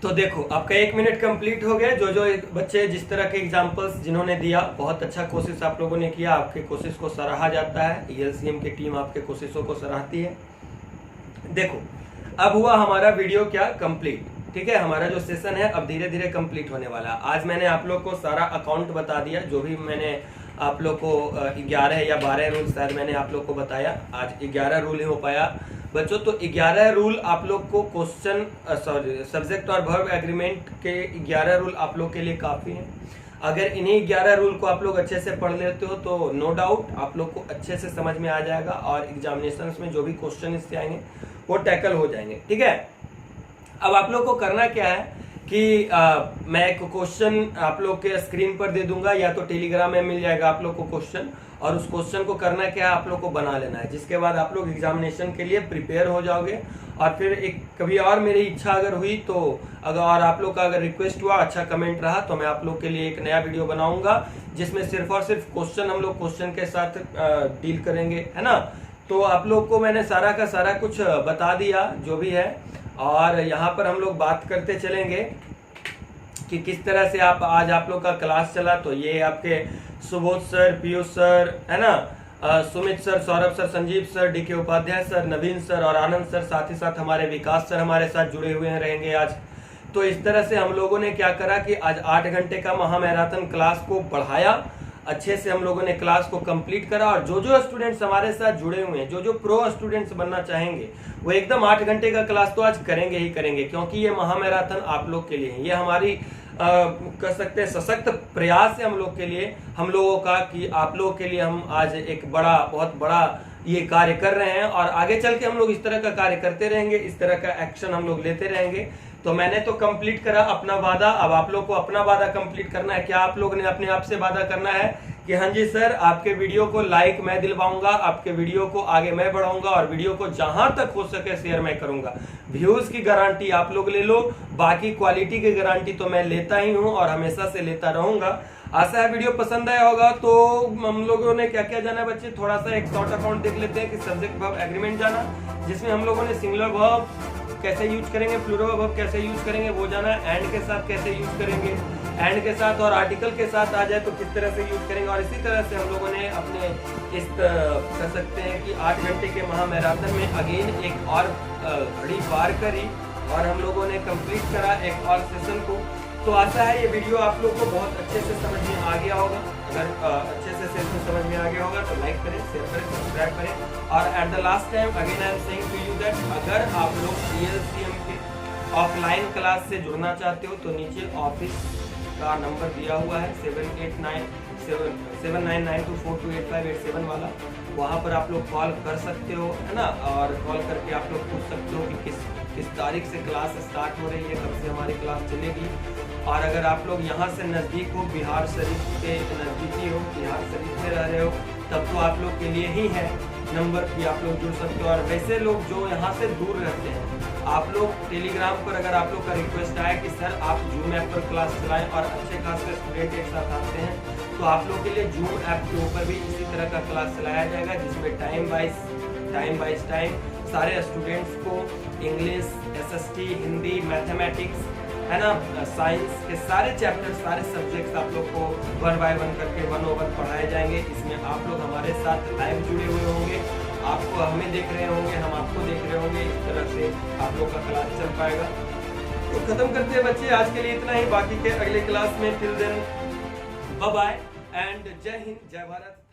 तो देखो आपका 1 मिनट कंप्लीट हो गया। जो बच्चे जिस तरह के एग्जांपल्स जिन्होंने दिया, बहुत अच्छा कोशिश आप लोगों ने किया, आपके कोशिश को सराहा जाता है। ELCM की टीम आपके कोशिशों को सराहती है। देखो अब हुआ हमारा वीडियो क्या कंप्लीट, ठीक है। हमारा जो सेशन है अब धीरे धीरे कंप्लीट होने वाला है। आज मैंने आप लोग को सारा अकाउंट बता दिया, जो भी मैंने आप लोग को 11 या 12 रूल शायद मैंने आप लोग को बताया। आज 11 रूल ही हो पाया बच्चों। तो 11 रूल आप लोग को क्वेश्चन सब्जेक्ट और वर्ब एग्रीमेंट के 11 रूल आप लोग के लिए काफी हैं। अगर इन्हीं 11 रूल को आप लोग अच्छे से पढ़ लेते हो तो नो डाउट आप लोग को अच्छे से समझ में आ जाएगा और एग्जामिनेशन में जो भी क्वेश्चन इससे आएंगे वो टैकल हो जाएंगे, ठीक है। अब आप लोग को करना क्या है कि मैं एक क्वेश्चन आप लोग के स्क्रीन पर दे दूंगा, या तो टेलीग्राम में मिल जाएगा आप लोग को क्वेश्चन, और उस क्वेश्चन को करना क्या है आप लोग को बना लेना है। जिसके बाद आप लोग एग्जामिनेशन के लिए प्रिपेयर हो जाओगे। और फिर एक कभी और मेरी इच्छा अगर हुई तो अगर और आप लोग का अगर रिक्वेस्ट हुआ, अच्छा कमेंट रहा, तो मैं आप लोग के लिए एक नया वीडियो बनाऊंगा जिसमें सिर्फ और सिर्फ क्वेश्चन हम लोग क्वेश्चन के साथ डील करेंगे, है ना। तो आप लोग को मैंने सारा का सारा कुछ बता दिया जो भी है, और यहाँ पर हम लोग बात करते चलेंगे कि किस तरह से आज आप लोग का क्लास चला। तो ये आपके सुबोध सर, पीयूष सर, है ना, Sumit sir, Saurabh sir, Sanjeev sir, DK Upadhyay sir, Naveen sir और आनंद सर, साथ ही साथ हमारे विकास सर हमारे साथ जुड़े हुए रहेंगे आज। तो इस तरह से हम लोगों ने क्या करा कि आज 8 घंटे का महामैराथन क्लास को बढ़ाया, अच्छे से हम लोगों ने क्लास को कंप्लीट करा। और जो स्टूडेंट्स हमारे साथ जुड़े हुए हैं, जो प्रो स्टूडेंट्स बनना चाहेंगे, वो एकदम 8 घंटे का क्लास तो आज करेंगे ही करेंगे, क्योंकि ये महामैराथन आप लोग के लिए है। ये हमारी कह सकते हैं सशक्त प्रयास है हम लोग के लिए, हम लोगों का, कि आप लोगों के लिए हम आज एक बहुत बड़ा ये कार्य कर रहे हैं। और आगे चल के हम लोग इस तरह का कार्य करते रहेंगे, इस तरह का एक्शन हम लोग लेते रहेंगे। तो मैंने तो कंप्लीट करा अपना वादा, अब आप लोग को अपना वादा कंप्लीट करना है। क्या आप लोग ने अपने आप से वादा करना है कि हाँ जी सर, आपके वीडियो को लाइक मैं दिलवाऊंगा, आपके वीडियो को आगे मैं बढ़ाऊंगा, और वीडियो को जहां तक हो सके शेयर मैं करूंगा। व्यूज की गारंटी आप लोग ले लो, बाकी क्वालिटी की गारंटी तो मैं लेता ही हूं और हमेशा से लेता रहूंगा। आशा है वीडियो पसंद आया होगा। तो हम लोगों ने क्या क्या जाना बच्चे, थोड़ा सा एक शॉर्ट अकाउंट देख लेते हैं कि सब्जेक्ट वर्ब एग्रीमेंट जाना, जिसमें हम लोगों ने सिंगुलर वर्ब कैसे यूज करेंगे, प्लूरल वर्ब कैसे यूज करेंगे वो जाना, एंड के साथ कैसे यूज करेंगे, एंड के साथ और आर्टिकल के साथ आ जाए तो किस तरह से यूज करेंगे। और इसी तरह से हम लोगों ने अपने इस कह सकते हैं कि 8 घंटे के महामैराथन में अगेन एक और घड़ी पार करी और हम लोगों ने कंप्लीट करा एक और सेशन को। तो आशा है ये वीडियो आप लोग को बहुत अच्छे से समझ में आ गया होगा। अगर अच्छे से सेशन समझ में आ गया होगा तो लाइक करें, शेयर करें, सब्सक्राइब करें। और at the last time again I am saying to you that अगर आप लोग ELCM के ऑफलाइन क्लास से जुड़ना चाहते हो तो नीचे ऑफिस का नंबर दिया हुआ है 7992428587 वाला, वहाँ पर आप लोग कॉल कर सकते हो, है ना। और कॉल करके आप लोग पूछ सकते हो कि किस तारीख से क्लास स्टार्ट हो रही है, कब से हमारी क्लास चलेगी। और अगर आप लोग यहाँ से नज़दीक हो, बिहार शरीफ के नज़दीकी हो, बिहार शरीफ में रह रहे हो, तब तो आप लोग के लिए ही है नंबर कि आप लोग जुड़ सकते हो। और वैसे लोग जो यहाँ से दूर रहते हैं, आप लोग टेलीग्राम पर अगर आप लोग का रिक्वेस्ट आए कि सर आप जूम ऐप पर क्लास चलाएं और अच्छे खासे स्टूडेंट एक साथ आते हैं, तो आप लोग के लिए जूम ऐप के ऊपर भी इसी तरह का क्लास चलाया जाएगा, जिसमें टाइम बाइज टाइम सारे स्टूडेंट्स को इंग्लिश, SST, हिंदी, मैथमेटिक्स, है ना, साइंस के सारे चैप्टर, सारे सब्जेक्ट्स आप लोग को 1 by 1 करके 1/1 पढ़ाए जाएंगे। इसमें आप लोग हमारे साथ लाइव जुड़े हुए होंगे, आपको हमें देख रहे होंगे, हम आपको देख रहे होंगे। इस तरह से आप लोग का क्लास चल पाएगा। तो खत्म करते हैं बच्चे, आज के लिए इतना ही। बाकी के अगले क्लास में, till then bye bye and जय हिंद, जय भारत।